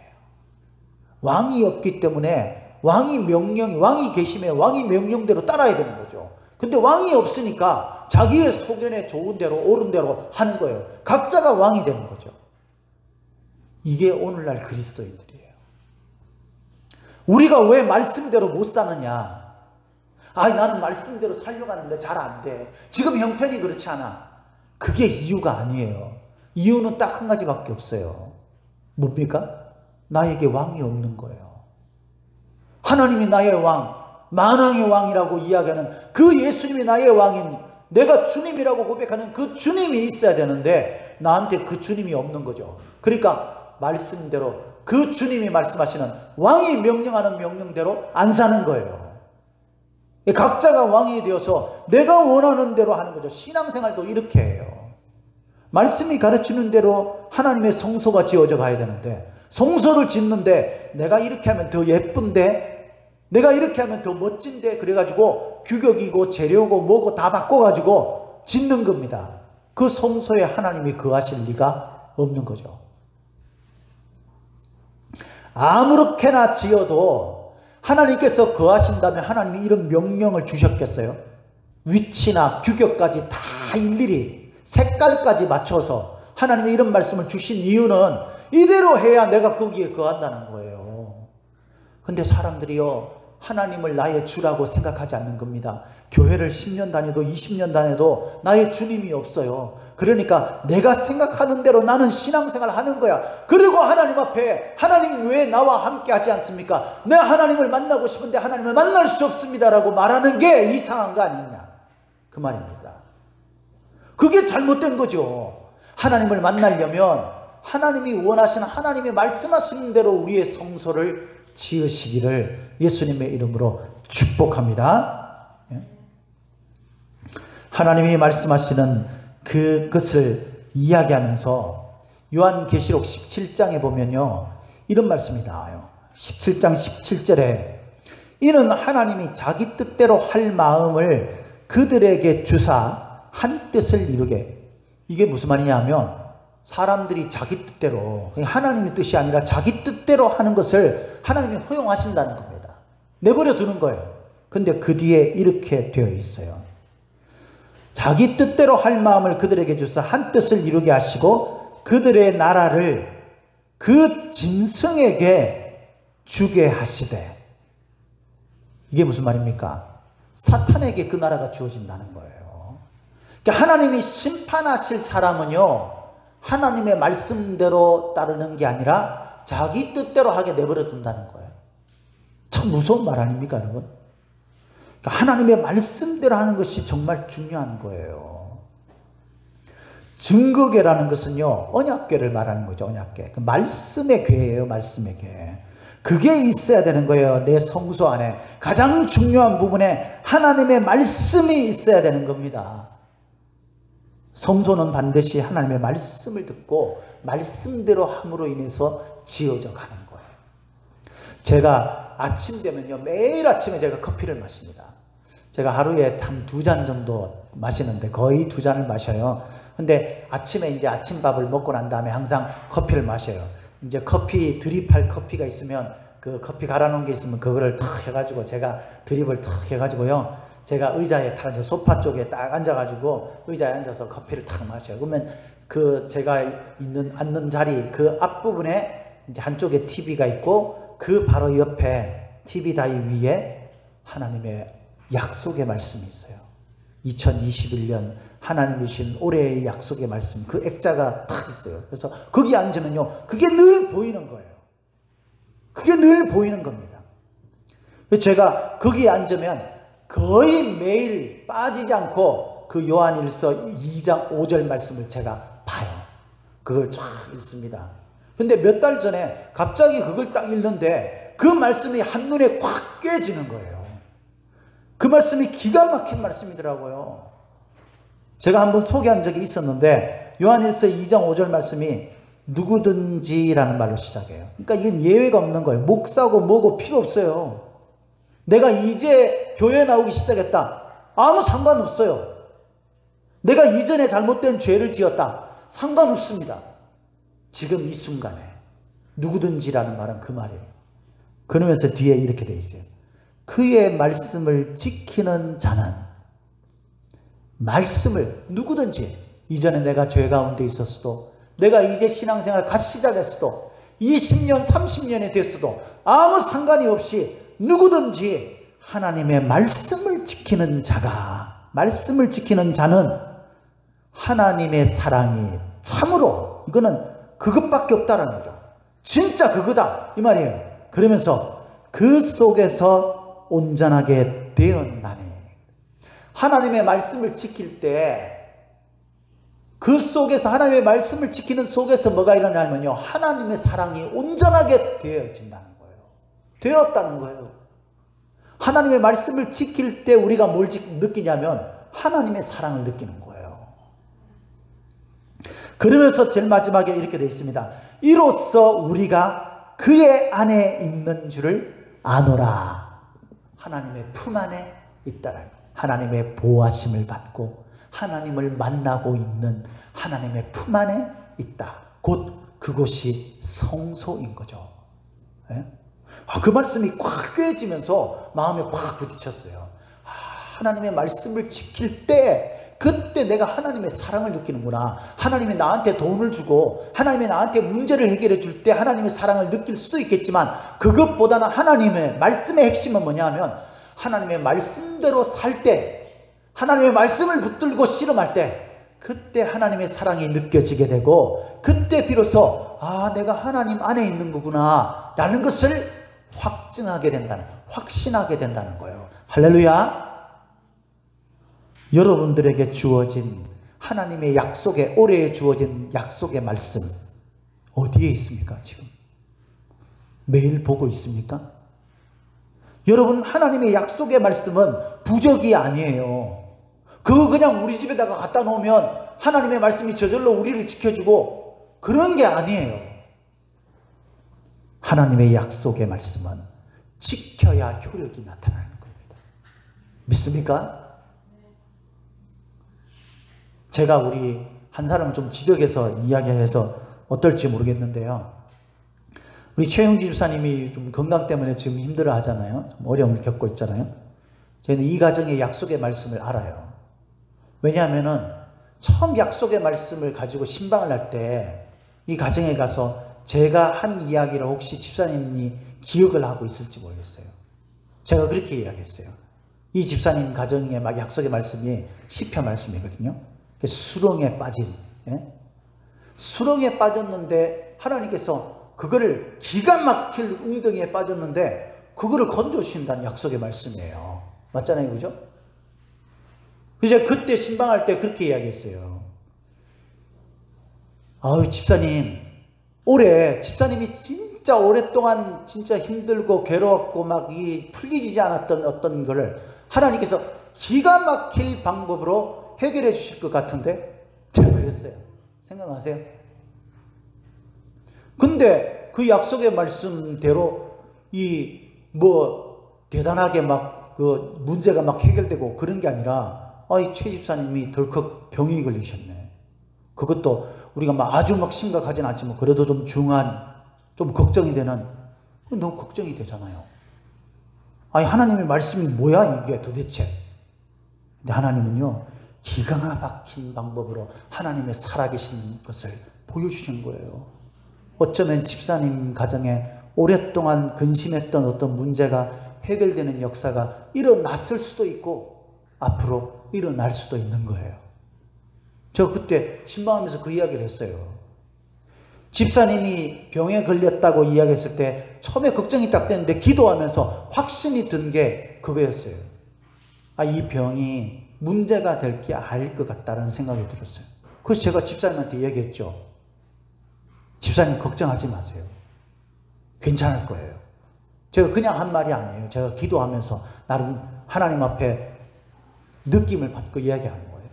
S1: 왕이 없기 때문에 왕이 계시면 왕이 명령대로 따라야 되는 거죠. 근데 왕이 없으니까 자기의 소견에 좋은 대로 옳은 대로 하는 거예요. 각자가 왕이 되는 거죠. 이게 오늘날 그리스도인들이에요. 우리가 왜 말씀대로 못 사느냐? 나는 말씀대로 살려고 하는데 잘 안 돼. 지금 형편이 그렇지 않아. 그게 이유가 아니에요. 이유는 딱 한 가지밖에 없어요. 뭡니까? 나에게 왕이 없는 거예요. 하나님이 나의 왕, 만왕의 왕이라고 이야기하는 그 예수님이 나의 왕인, 내가 주님이라고 고백하는 그 주님이 있어야 되는데 나한테 그 주님이 없는 거죠. 그러니까 말씀대로 그 주님이 말씀하시는, 왕이 명령하는 명령대로 안 사는 거예요. 각자가 왕이 되어서 내가 원하는 대로 하는 거죠. 신앙생활도 이렇게 해요. 말씀이 가르치는 대로 하나님의 성소가 지어져 가야 되는데, 성소를 짓는데 내가 이렇게 하면 더 예쁜데, 내가 이렇게 하면 더 멋진데, 그래가지고 규격이고 재료고 뭐고 다 바꿔가지고 짓는 겁니다. 그 성소에 하나님이 거하실 리가 없는 거죠. 아무렇게나 지어도 하나님께서 거하신다면 하나님이 이런 명령을 주셨겠어요? 위치나 규격까지 다 일일이 색깔까지 맞춰서 하나님이 이런 말씀을 주신 이유는 이대로 해야 내가 거기에 거한다는 거예요. 근데 사람들이요, 하나님을 나의 주라고 생각하지 않는 겁니다. 교회를 10년 다녀도 20년 다녀도 나의 주님이 없어요. 그러니까 내가 생각하는 대로 나는 신앙생활 하는 거야. 그리고 하나님 앞에, 하나님 왜 나와 함께 하지 않습니까? 내가 하나님을 만나고 싶은데 하나님을 만날 수 없습니다라고 말하는 게 이상한 거 아니냐, 그 말입니다. 그게 잘못된 거죠. 하나님을 만나려면 하나님이 원하시는, 하나님이 말씀하시는 대로 우리의 성소를 지으시기를 예수님의 이름으로 축복합니다. 하나님이 말씀하시는 그것을 이야기하면서 요한계시록 17장에 보면요, 이런 말씀이 나와요. 17장 17절에 이는 하나님이 자기 뜻대로 할 마음을 그들에게 주사 한 뜻을 이루게. 이게 무슨 말이냐면 사람들이 자기 뜻대로, 하나님의 뜻이 아니라 자기 뜻대로 하는 것을 하나님이 허용하신다는 겁니다. 내버려 두는 거예요. 근데 그 뒤에 이렇게 되어 있어요. 자기 뜻대로 할 마음을 그들에게 주사 한 뜻을 이루게 하시고 그들의 나라를 그 짐승에게 주게 하시되. 이게 무슨 말입니까? 사탄에게 그 나라가 주어진다는 거예요. 그러니까 하나님이 심판하실 사람은요, 하나님의 말씀대로 따르는 게 아니라 자기 뜻대로 하게 내버려 둔다는 거예요. 참 무서운 말 아닙니까, 여러분? 그러니까 하나님의 말씀대로 하는 것이 정말 중요한 거예요. 증거궤라는 것은요, 언약궤를 말하는 거죠. 언약궤. 그 말씀의 궤예요. 말씀의 궤. 그게 있어야 되는 거예요. 내 성소 안에 가장 중요한 부분에 하나님의 말씀이 있어야 되는 겁니다. 성소는 반드시 하나님의 말씀을 듣고 말씀대로 함으로 인해서 지어져 가는 거예요. 제가 아침 되면요, 매일 아침에 제가 커피를 마십니다. 제가 하루에 한 2잔 정도 마시는데 거의 2잔을 마셔요. 근데 아침에 이제 아침밥을 먹고 난 다음에 항상 커피를 마셔요. 이제 커피 드립할 커피가 있으면, 그 커피 갈아 놓은 게 있으면 그거를 탁 해가지고 제가 드립을 탁 해가지고요, 제가 의자에 딱 소파 쪽에 딱 앉아가지고 의자에 앉아서 커피를 탁 마셔요. 그러면 그 제가 앉는 자리 그 앞부분에 이제 한쪽에 TV가 있고 그 바로 옆에 TV 다이 위에 하나님의 약속의 말씀이 있어요. 2021년 하나님이 주신 올해의 약속의 말씀, 그 액자가 딱 있어요. 그래서 거기 앉으면요, 그게 늘 보이는 거예요. 그게 늘 보이는 겁니다. 제가 거기에 앉으면 거의 매일 빠지지 않고 그 요한일서 2장 5절 말씀을 제가 봐요. 그걸 쫙 읽습니다. 근데 몇 달 전에 갑자기 그걸 딱 읽는데 그 말씀이 한눈에 확 깨지는 거예요. 그 말씀이 기가 막힌 말씀이더라고요. 제가 한번 소개한 적이 있었는데 요한일서 2장 5절 말씀이 누구든지라는 말로 시작해요. 그러니까 이건 예외가 없는 거예요. 목사고 뭐고 필요 없어요. 내가 이제 교회 나오기 시작했다, 아무 상관없어요. 내가 이전에 잘못된 죄를 지었다, 상관없습니다. 지금 이 순간에 누구든지라는 말은 그 말이에요. 그러면서 뒤에 이렇게 돼 있어요. 그의 말씀을 지키는 자는, 말씀을 누구든지, 이전에 내가 죄 가운데 있었어도, 내가 이제 신앙생활을 같이 시작했어도, 20년 30년이 됐어도 아무 상관이 없이 누구든지 하나님의 말씀을 지키는 자가, 말씀을 지키는 자는 하나님의 사랑이 참으로, 이거는 그것밖에 없다라는 거죠. 진짜 그거다 이 말이에요. 그러면서 그 속에서 온전하게 되었나니, 하나님의 말씀을 지킬 때 그 속에서, 하나님의 말씀을 지키는 속에서 뭐가 일어나냐면요, 하나님의 사랑이 온전하게 되어진다는 거예요. 되었다는 거예요. 하나님의 말씀을 지킬 때 우리가 뭘 느끼냐면 하나님의 사랑을 느끼는 거예요. 그러면서 제일 마지막에 이렇게 되어 있습니다. 이로써 우리가 그의 안에 있는 줄을 아노라. 하나님의 품 안에 있다라는 거예요. 하나님의 보호하심을 받고 하나님을 만나고 있는 하나님의 품 안에 있다. 곧 그곳이 성소인 거죠. 네? 그 말씀이 꽉 꿰지면서 마음에 확 부딪혔어요. 하나님의 말씀을 지킬 때, 그때 내가 하나님의 사랑을 느끼는구나. 하나님이 나한테 돈을 주고 하나님이 나한테 문제를 해결해 줄 때 하나님의 사랑을 느낄 수도 있겠지만, 그것보다는 하나님의 말씀의 핵심은 뭐냐 하면, 하나님의 말씀대로 살 때, 하나님의 말씀을 붙들고 씨름할 때, 그때 하나님의 사랑이 느껴지게 되고, 그때 비로소 내가 하나님 안에 있는 거구나 라는 것을 확증하게 된다는, 확신하게 된다는 거예요. 할렐루야. 여러분들에게 주어진 하나님의 약속에, 올해에 주어진 약속의 말씀 어디에 있습니까? 지금 매일 보고 있습니까? 여러분, 하나님의 약속의 말씀은 부적이 아니에요. 그거 그냥 우리 집에다가 갖다 놓으면 하나님의 말씀이 저절로 우리를 지켜주고 그런 게 아니에요. 하나님의 약속의 말씀은 지켜야 효력이 나타나는 겁니다. 믿습니까? 제가 우리 한 사람을 좀 지적해서 이야기해서 어떨지 모르겠는데요. 우리 최영지 집사님이 좀 건강 때문에 지금 힘들어 하잖아요. 좀 어려움을 겪고 있잖아요. 저는 이 가정의 약속의 말씀을 알아요. 왜냐하면은 처음 약속의 말씀을 가지고 신방을 할 때 이 가정에 가서 제가 한 이야기를 혹시 집사님이 기억을 하고 있을지 모르겠어요. 제가 그렇게 이야기했어요. 이 집사님 가정의 막 약속의 말씀이 시편 말씀이거든요. 수렁에 빠진, 예? 수렁에 빠졌는데 하나님께서 그거를 기가 막힐 웅덩이에 빠졌는데 그거를 건져주신다는 약속의 말씀이에요. 맞잖아요, 그죠? 이제 그때 신방할 때 그렇게 이야기했어요. 아유, 집사님, 집사님이 진짜 오랫동안 진짜 힘들고 괴로웠고 막 이 풀리지 않았던 어떤 거를 하나님께서 기가 막힐 방법으로 해결해 주실 것 같은데 제가 그랬어요. 생각나세요? 근데 그 약속의 말씀대로 대단하게 막 그 문제가 막 해결되고 그런 게 아니라 이 최 집사님이 덜컥 병이 걸리셨네. 그것도 우리가 막 아주 막 심각하진 않지만 그래도 좀 중한, 좀 걱정이 되는, 너무 걱정이 되잖아요. 하나님의 말씀이 뭐야 이게 도대체. 근데 하나님은요 기가 막힌 방법으로 하나님의 살아계신 것을 보여주신 거예요. 어쩌면 집사님 가정에 오랫동안 근심했던 어떤 문제가 해결되는 역사가 일어났을 수도 있고 앞으로 일어날 수도 있는 거예요. 저 그때 신방하면서 그 이야기를 했어요. 집사님이 병에 걸렸다고 이야기했을 때 처음에 걱정이 딱 됐는데 기도하면서 확신이 든 게 그거였어요. 이 병이 문제가 될 게 알 것 같다는 생각이 들었어요. 그래서 제가 집사님한테 얘기했죠. 집사님 걱정하지 마세요. 괜찮을 거예요. 제가 그냥 한 말이 아니에요. 제가 기도하면서 나름 하나님 앞에 느낌을 받고 이야기하는 거예요.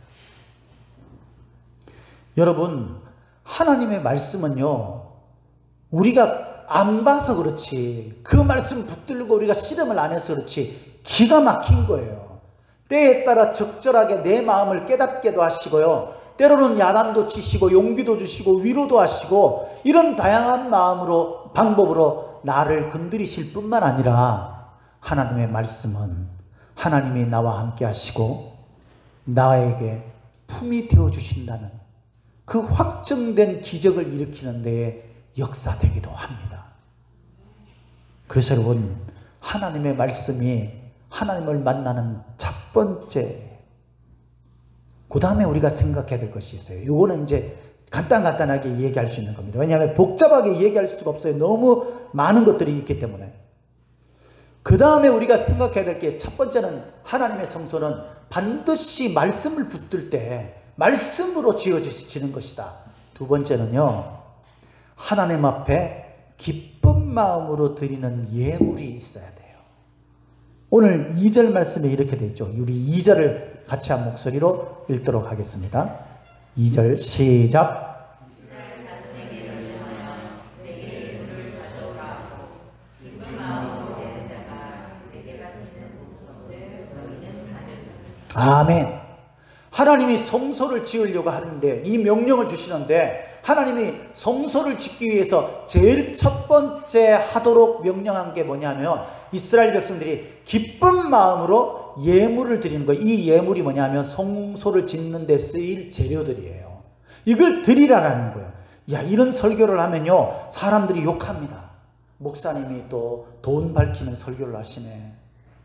S1: 여러분, 하나님의 말씀은요, 우리가 안 봐서 그렇지, 그 말씀 붙들고 우리가 실험을 안 해서 그렇지, 기가 막힌 거예요. 때에 따라 적절하게 내 마음을 깨닫게도 하시고요, 때로는 야단도 치시고 용기도 주시고 위로도 하시고 이런 다양한 방법으로 나를 건드리실 뿐만 아니라 하나님의 말씀은 하나님이 나와 함께 하시고 나에게 품이 되어 주신다는 그 확정된 기적을 일으키는 데에 역사되기도 합니다. 그래서 여러분, 하나님의 말씀이 하나님을 만나는 첫 번째, 그 다음에 우리가 생각해야 될 것이 있어요. 이거는 이제 간단하게 얘기할 수 있는 겁니다. 왜냐하면 복잡하게 얘기할 수가 없어요. 너무 많은 것들이 있기 때문에. 그 다음에 우리가 생각해야 될 게, 첫 번째는 하나님의 성소는 반드시 말씀을 붙들 때 말씀으로 지어지는 것이다. 두 번째는요, 하나님 앞에 기쁜 마음으로 드리는 예물이 있어야 돼요. 오늘 2절 말씀에 이렇게 되어 있죠. 우리 2절을 같이 한 목소리로 읽도록 하겠습니다. 2절 시작. 아멘. 하나님이 성소를 지으려고 하는데, 이 명령을 주시는데, 하나님이 성소를 짓기 위해서 제일 첫 번째 하도록 명령한 게 뭐냐면, 이스라엘 백성들이 기쁜 마음으로 예물을 드리는 거예요. 이 예물이 뭐냐면 성소를 짓는 데 쓰일 재료들이에요. 이걸 드리라는 거예요. 이런 설교를 하면요, 사람들이 욕합니다. 목사님이 또 돈 밝히는 설교를 하시네,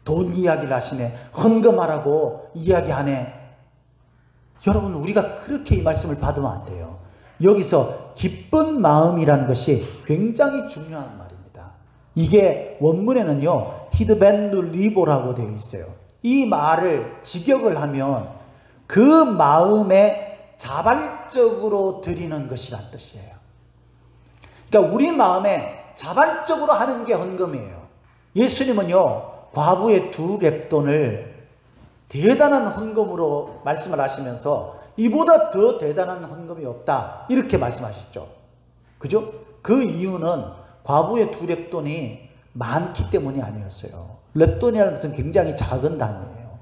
S1: 돈 이야기를 하시네, 헌금하라고 이야기하네. 여러분, 우리가 그렇게 이 말씀을 받으면 안 돼요. 여기서 기쁜 마음이라는 것이 굉장히 중요한 말입니다. 이게 원문에는요, 히드벤누 리보라고 되어 있어요. 이 말을 직역을 하면 그 마음에 자발적으로 드리는 것이란 뜻이에요. 그러니까 우리 마음에 자발적으로 하는 게 헌금이에요. 예수님은요, 과부의 2렙돈을 대단한 헌금으로 말씀을 하시면서 이보다 더 대단한 헌금이 없다, 이렇게 말씀하셨죠. 그죠? 그 이유는 과부의 2렙돈이 많기 때문이 아니었어요. 렙돈이라는 것은 굉장히 작은 단위예요.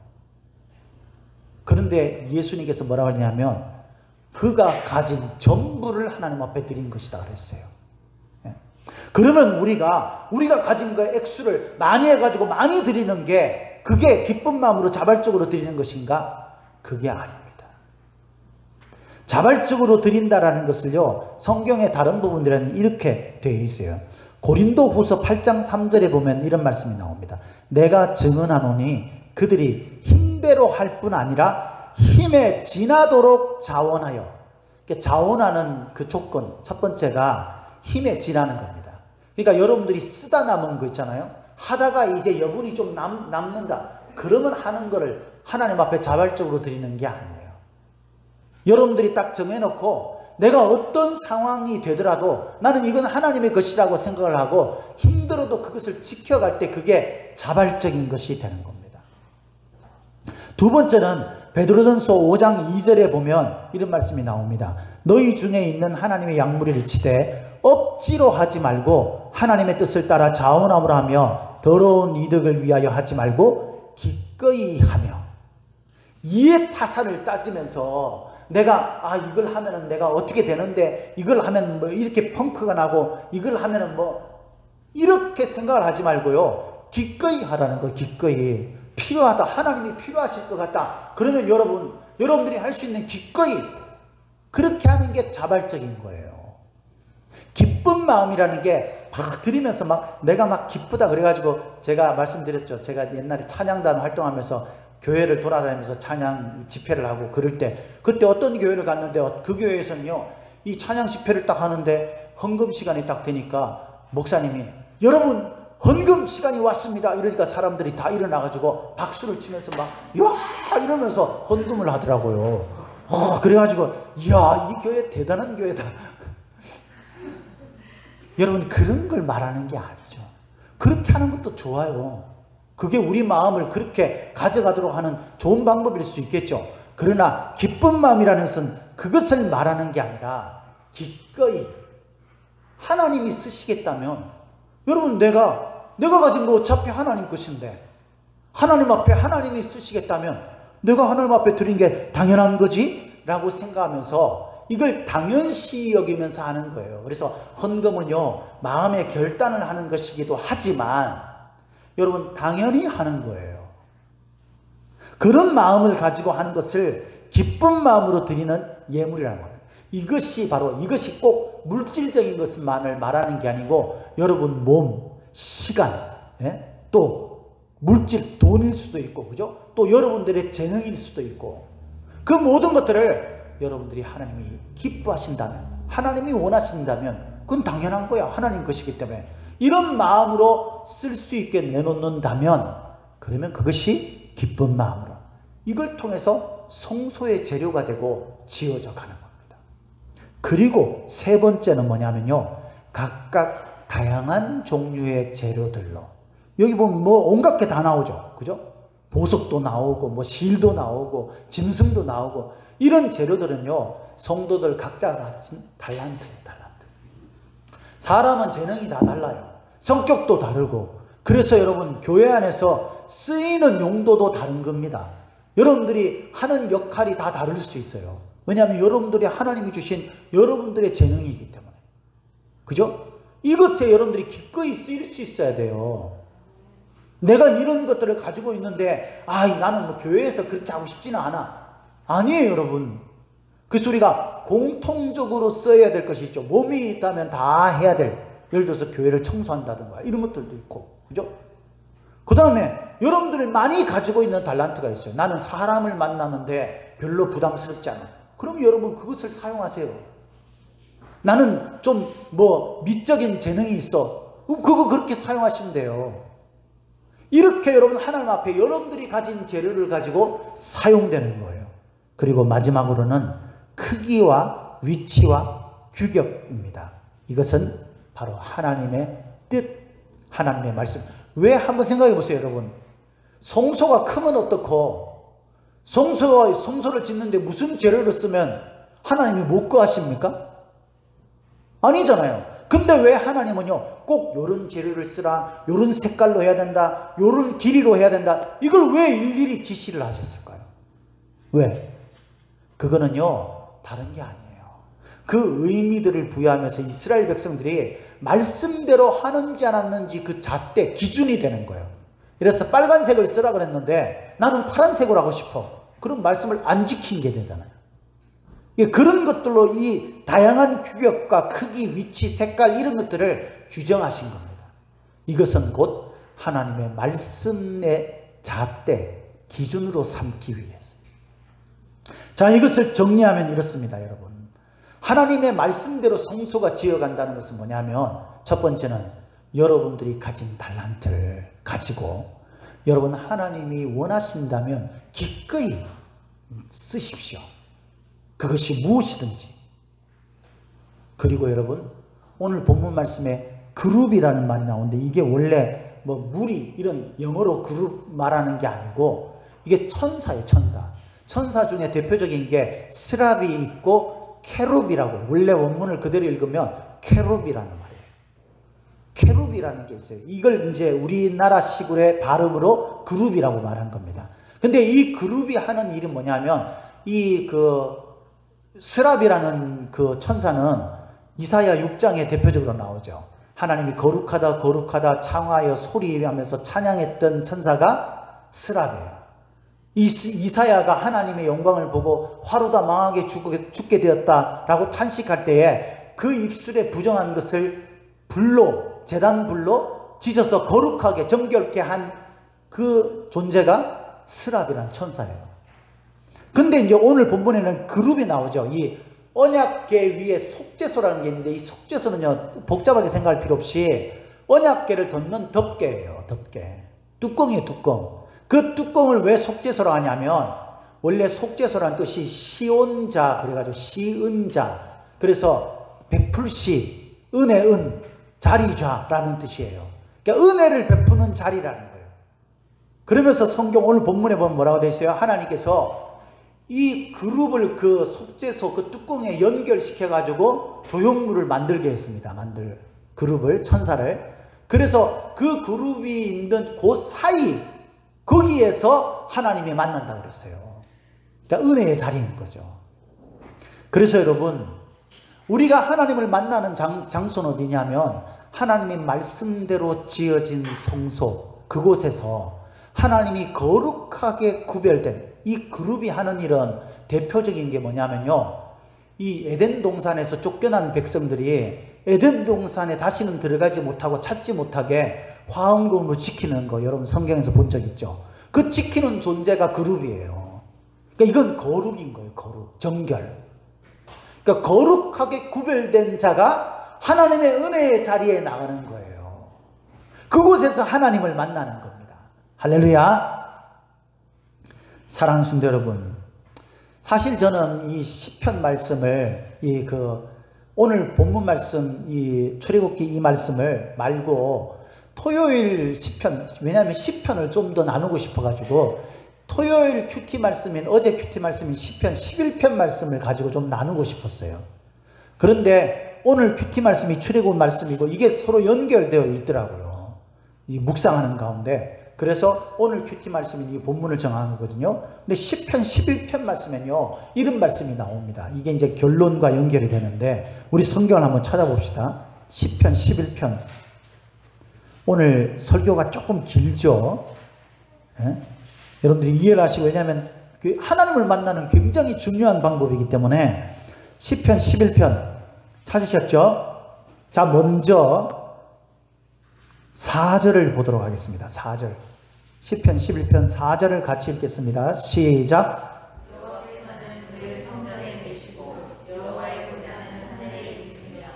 S1: 그런데 예수님께서 뭐라고 하냐면 그가 가진 전부를 하나님 앞에 드린 것이다 그랬어요. 그러면 우리가 가진 그 액수를 많이 해가지고 많이 드리는 게 그게 기쁜 마음으로 자발적으로 드리는 것인가? 그게 아닙니다. 자발적으로 드린다라는 것을요, 성경의 다른 부분들에는 이렇게 되어 있어요. 고린도후서 8장 3절에 보면 이런 말씀이 나옵니다. 내가 증언하노니 그들이 힘대로 할 뿐 아니라 힘에 지나도록 자원하여. 자원하는 그 조건 첫 번째가 힘에 지나는 겁니다. 그러니까 여러분들이 쓰다 남은 거 있잖아요. 하다가 이제 여분이 좀 남는다. 그러면 하는 거를 하나님 앞에 자발적으로 드리는 게 아니에요. 여러분들이 딱 정해놓고 내가 어떤 상황이 되더라도 나는 이건 하나님의 것이라고 생각을 하고 힘들어도 그것을 지켜갈 때 그게 자발적인 것이 되는 겁니다. 두 번째는 베드로전서 5장 2절에 보면 이런 말씀이 나옵니다. 너희 중에 있는 하나님의 약물을 치되 억지로 하지 말고 하나님의 뜻을 따라 자원함으로 하며 더러운 이득을 위하여 하지 말고 기꺼이 하며. 이해타산을 따지면서 내가 이걸 하면은 내가 어떻게 되는데, 이걸 하면 뭐 이렇게 펑크가 나고, 이걸 하면은 뭐 이렇게 생각을 하지 말고요, 기꺼이 하라는 거. 기꺼이 필요하다, 하나님이 필요하실 것 같다, 그러면 여러분들이 할 수 있는 기꺼이 그렇게 하는 게 자발적인 거예요. 기쁜 마음이라는 게 막 드리면서 내가 막 기쁘다 그래가지고, 제가 말씀드렸죠. 제가 옛날에 찬양단 활동하면서 교회를 돌아다니면서 찬양 집회를 하고 그럴 때, 그때 어떤 교회를 갔는데 그 교회에서는요, 이 찬양 집회를 딱 하는데 헌금 시간이 딱 되니까 목사님이 여러분 헌금 시간이 왔습니다 이러니까 사람들이 다 일어나가지고 박수를 치면서 막 야 이러면서 헌금을 하더라고요. 그래가지고 이야, 이 교회 대단한 교회다. 여러분, 그런 걸 말하는 게 아니죠. 그렇게 하는 것도 좋아요. 그게 우리 마음을 그렇게 가져가도록 하는 좋은 방법일 수 있겠죠. 그러나 기쁜 마음이라는 것은 그것을 말하는 게 아니라 기꺼이 하나님이 쓰시겠다면, 여러분 내가 가진 거 어차피 하나님 것인데 하나님 앞에 하나님이 쓰시겠다면 내가 하나님 앞에 드린 게 당연한 거지? 라고 생각하면서 이걸 당연시 여기면서 하는 거예요. 그래서 헌금은요, 마음의 결단을 하는 것이기도 하지만 여러분 당연히 하는 거예요. 그런 마음을 가지고 하는 것을 기쁜 마음으로 드리는 예물이라는 겁니다. 이것이 꼭 물질적인 것만을 말하는 게 아니고 여러분 몸, 시간, 또 물질, 돈일 수도 있고, 그죠? 또 여러분들의 재능일 수도 있고, 그 모든 것들을 여러분들이 하나님이 기뻐하신다면, 하나님이 원하신다면 그건 당연한 거야. 하나님 것이기 때문에 이런 마음으로 쓸 수 있게 내놓는다면, 그러면 그것이 기쁜 마음으로, 이걸 통해서 성소의 재료가 되고 지어져 가는 겁니다. 그리고 세 번째는 뭐냐면요, 각각 다양한 종류의 재료들로, 여기 보면 뭐 온갖 게 다 나오죠. 그죠? 보석도 나오고 뭐 실도 나오고 짐승도 나오고, 이런 재료들은요 성도들 각자가 가진 달란트예요. 달란트. 사람은 재능이 다 달라요. 성격도 다르고. 그래서 여러분 교회 안에서 쓰이는 용도도 다른 겁니다. 여러분들이 하는 역할이 다 다를 수 있어요. 왜냐하면 여러분들이 하나님이 주신 여러분들의 재능이기 때문에. 그죠? 이것에 여러분들이 기꺼이 쓰일 수 있어야 돼요. 내가 이런 것들을 가지고 있는데 나는 뭐 교회에서 그렇게 하고 싶지는 않아. 아니에요, 여러분. 그래서 우리가 공통적으로 써야 될 것이 있죠. 몸이 있다면 다 해야 될, 예를 들어서 교회를 청소한다든가 이런 것들도 있고, 그죠? 그 다음에 여러분들이 많이 가지고 있는 달란트가 있어요. 나는 사람을 만나는데 별로 부담스럽지 않아. 그럼 여러분 그것을 사용하세요. 나는 좀 미적인 재능이 있어. 그거 그렇게 사용하시면 돼요. 이렇게 여러분 하나님 앞에 여러분들이 가진 재료를 가지고 사용되는 거예요. 그리고 마지막으로는 크기와 위치와 규격입니다. 이것은 바로 하나님의 뜻, 하나님의 말씀. 왜 한번 생각해 보세요, 여러분. 성소가 크면 어떻고, 성소를 짓는데 무슨 재료를 쓰면 하나님이 못 거하십니까? 아니잖아요. 근데 왜 하나님은요, 꼭 요런 재료를 쓰라, 요런 색깔로 해야 된다, 요런 길이로 해야 된다, 이걸 왜 일일이 지시를 하셨을까요? 왜? 그거는요, 다른 게 아니에요. 그 의미들을 부여하면서 이스라엘 백성들이 말씀대로 하는지 안 하는지 그 잣대 기준이 되는 거예요. 그래서 빨간색을 쓰라 그랬는데 나는 파란색으로 하고 싶어. 그런 말씀을 안 지킨 게 되잖아요. 그런 것들로 이 다양한 규격과 크기, 위치, 색깔 이런 것들을 규정하신 겁니다. 이것은 곧 하나님의 말씀의 잣대, 기준으로 삼기 위해서. 자, 이것을 정리하면 이렇습니다, 여러분. 하나님의 말씀대로 성소가 지어간다는 것은 뭐냐면, 첫 번째는 여러분들이 가진 달란트를 가지고 여러분 하나님이 원하신다면 기꺼이 쓰십시오. 그것이 무엇이든지. 그리고 여러분, 오늘 본문 말씀에 그룹이라는 말이 나오는데 이게 원래 뭐 무리 이런 영어로 그룹 말하는 게 아니고 이게 천사예요. 천사 중에 대표적인 게 스랍이 있고 케룹이라고, 원래 원문을 그대로 읽으면 케룹이라는 말이에요. 케룹이라는 게 있어요. 이걸 이제 우리나라 시골의 발음으로 그룹이라고 말한 겁니다. 근데 이 그룹이 하는 일은 뭐냐면 이 스랍이라는 그 천사는 이사야 6장에 대표적으로 나오죠. 하나님이 거룩하다 거룩하다 창하여 소리하면서 찬양했던 천사가 스랍이에요. 이사야가 하나님의 영광을 보고 화로다 망하게 죽게 되었다라고 탄식할 때에 그 입술에 부정한 것을 불로, 제단 불로 지져서 거룩하게 정결케 한 그 존재가 스랍이라는 천사예요. 근데 이제 오늘 본문에는 그룹이 나오죠. 이 언약궤 위에 속죄소라는 게 있는데 이 속죄소는요, 복잡하게 생각할 필요 없이 언약궤를 덮는 덮개예요. 덮개. 뚜껑이에요, 뚜껑. 그 뚜껑을 왜 속죄소라고 하냐면 원래 속죄소라는 뜻이 시온자, 그래가지고 시은자, 그래서 베풀시, 은혜, 자리좌라는 뜻이에요. 그러니까 은혜를 베푸는 자리라는 거예요. 그러면서 성경 오늘 본문에 보면 뭐라고 되어 있어요? 하나님께서 이 그룹을 그 속죄소 그 뚜껑에 연결시켜가지고 조형물을 만들게 했습니다. 그룹을, 천사를. 그래서 그 그룹이 있는 그 사이, 거기에서 하나님이 만난다고 그랬어요. 그러니까 은혜의 자리인 거죠. 그래서 여러분, 우리가 하나님을 만나는 장소는 어디냐면 하나님의 말씀대로 지어진 성소, 그곳에서 하나님이 거룩하게 구별된 이 그룹이 하는 일은 대표적인 게 뭐냐면요, 이 에덴 동산에서 쫓겨난 백성들이 에덴 동산에 다시는 들어가지 못하고 찾지 못하게 화엄금으로 지키는 거 여러분 성경에서 본 적 있죠? 그 지키는 존재가 그룹이에요. 그러니까 이건 거룩인 거예요. 거룩, 정결. 그러니까 거룩하게 구별된 자가 하나님의 은혜의 자리에 나가는 거예요. 그곳에서 하나님을 만나는 겁니다. 할렐루야. 사랑하는 성도 여러분, 사실 저는 이 시편 말씀을 오늘 본문 말씀 이 출애굽기 이 말씀을 말고 토요일 시편, 왜냐하면 시편을 좀 더 나누고 싶어가지고 토요일 큐티 말씀인 어제 큐티 말씀인 시편 11편 말씀을 가지고 좀 나누고 싶었어요. 그런데 오늘 큐티 말씀이 출애굽 말씀이고 이게 서로 연결되어 있더라고요. 이 묵상하는 가운데. 그래서 오늘 큐티 말씀인 이 본문을 정한 거거든요. 근데 시편 11편 말씀에는요, 이런 말씀이 나옵니다. 이게 이제 결론과 연결이 되는데 우리 성경을 한번 찾아봅시다. 시편 11편. 오늘 설교가 조금 길죠. 예? 여러분들이 이해를 하시고, 왜냐하면 그 하나님을 만나는 굉장히 중요한 방법이기 때문에 시편 11편 찾으셨죠? 자, 먼저 4절을 보도록 하겠습니다. 4절. 시편 11편 4절을 같이 읽겠습니다. 시작.
S2: 여호와께서는 그의 성전에 계시고 여호와의 보좌는 하늘에 있으며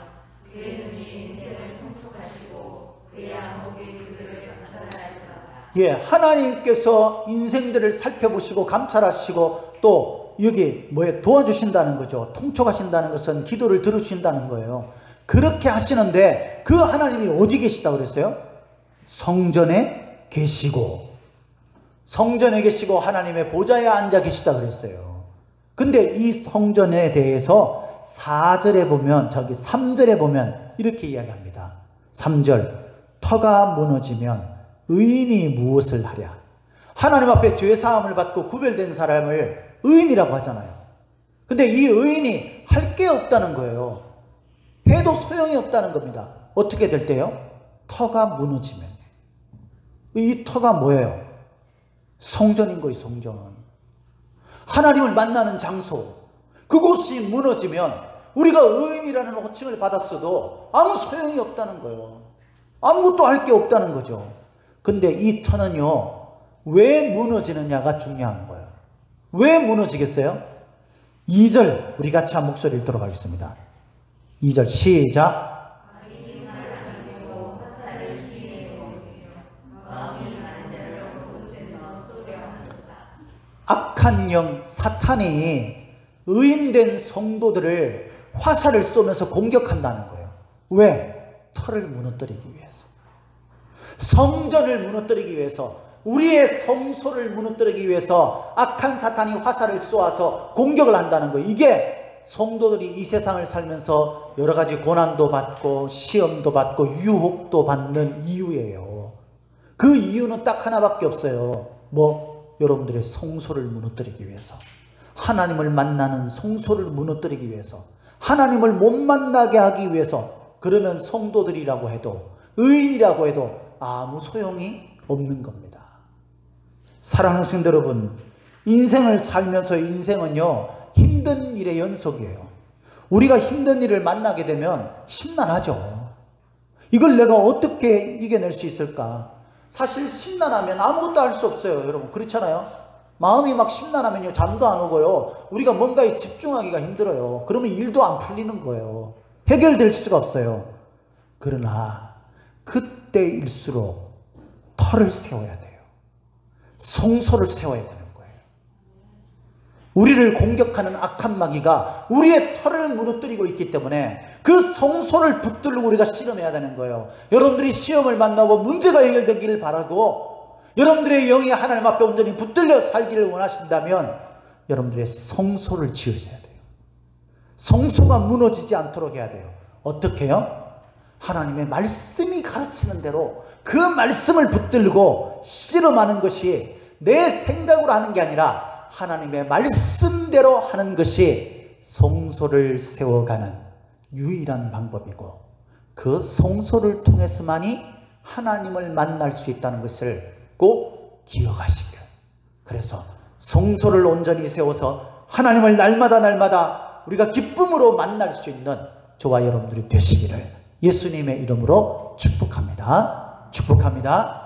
S2: 그의 눈이 인생을 통촉하시고 그의 안목이 그들을 감찰하였도다.
S1: 예, 하나님께서 인생들을 살펴보시고 감찰하시고 또 여기 도와주신다는 거죠. 통촉하신다는 것은 기도를 들으신다는 거예요. 그렇게 하시는데 그 하나님이 어디 계시다고 그랬어요? 성전에 계시고, 성전에 계시고 하나님의 보좌에 앉아 계시다 그랬어요. 근데 이 성전에 대해서 4절에 보면, 저기 3절에 보면 이렇게 이야기합니다. 3절. 터가 무너지면 의인이 무엇을 하랴. 하나님 앞에 죄사함을 받고 구별된 사람을 의인이라고 하잖아요. 근데 이 의인이 할 게 없다는 거예요. 해도 소용이 없다는 겁니다. 어떻게 될 때요? 터가 무너지면. 이 터가 뭐예요? 성전인 거예요, 성전. 하나님을 만나는 장소. 그곳이 무너지면 우리가 의인이라는 호칭을 받았어도 아무 소용이 없다는 거예요. 아무것도 할 게 없다는 거죠. 근데 이 터는요, 왜 무너지느냐가 중요한 거예요. 왜 무너지겠어요? 2절 우리 같이 한 목소리 읽도록 하겠습니다. 2절 시작. 악한 영 사탄이 의인된 성도들을 화살을 쏘면서 공격한다는 거예요. 왜? 터를 무너뜨리기 위해서. 성전을 무너뜨리기 위해서, 우리의 성소를 무너뜨리기 위해서 악한 사탄이 화살을 쏘아서 공격을 한다는 거예요. 이게 성도들이 이 세상을 살면서 여러 가지 고난도 받고 시험도 받고 유혹도 받는 이유예요. 그 이유는 딱 하나밖에 없어요. 여러분들의 성소를 무너뜨리기 위해서, 하나님을 만나는 성소를 무너뜨리기 위해서, 하나님을 못 만나게 하기 위해서. 그러면 성도들이라고 해도, 의인이라고 해도 아무 소용이 없는 겁니다. 사랑하는 성도 여러분, 인생을 살면서 인생은요, 힘든 일의 연속이에요. 우리가 힘든 일을 만나게 되면 심란하죠. 이걸 내가 어떻게 이겨낼 수 있을까? 사실 심란하면 아무것도 할 수 없어요. 여러분 그렇잖아요. 마음이 막 심란하면요, 잠도 안 오고요, 우리가 뭔가에 집중하기가 힘들어요. 그러면 일도 안 풀리는 거예요. 해결될 수가 없어요. 그러나 그때일수록 터를 세워야 돼요. 성소를 세워야 되는 거예요. 우리를 공격하는 악한 마귀가 우리의 터를 무너뜨리고 있기 때문에 그 성소를 붙들고 우리가 씨름해야 되는 거예요. 여러분들이 시험을 만나고 문제가 해결되기를 바라고, 여러분들의 영이 하나님 앞에 온전히 붙들려 살기를 원하신다면 여러분들의 성소를 지으셔야 돼요. 성소가 무너지지 않도록 해야 돼요. 어떻게 해요? 하나님의 말씀이 가르치는 대로 그 말씀을 붙들고 씨름하는 것이 내 생각으로 하는 게 아니라 하나님의 말씀대로 하는 것이 성소를 세워가는 유일한 방법이고, 그 성소를 통해서만이 하나님을 만날 수 있다는 것을 꼭 기억하시길. 그래서 성소를 온전히 세워서 하나님을 날마다 우리가 기쁨으로 만날 수 있는 저와 여러분들이 되시기를 예수님의 이름으로 축복합니다. 축복합니다.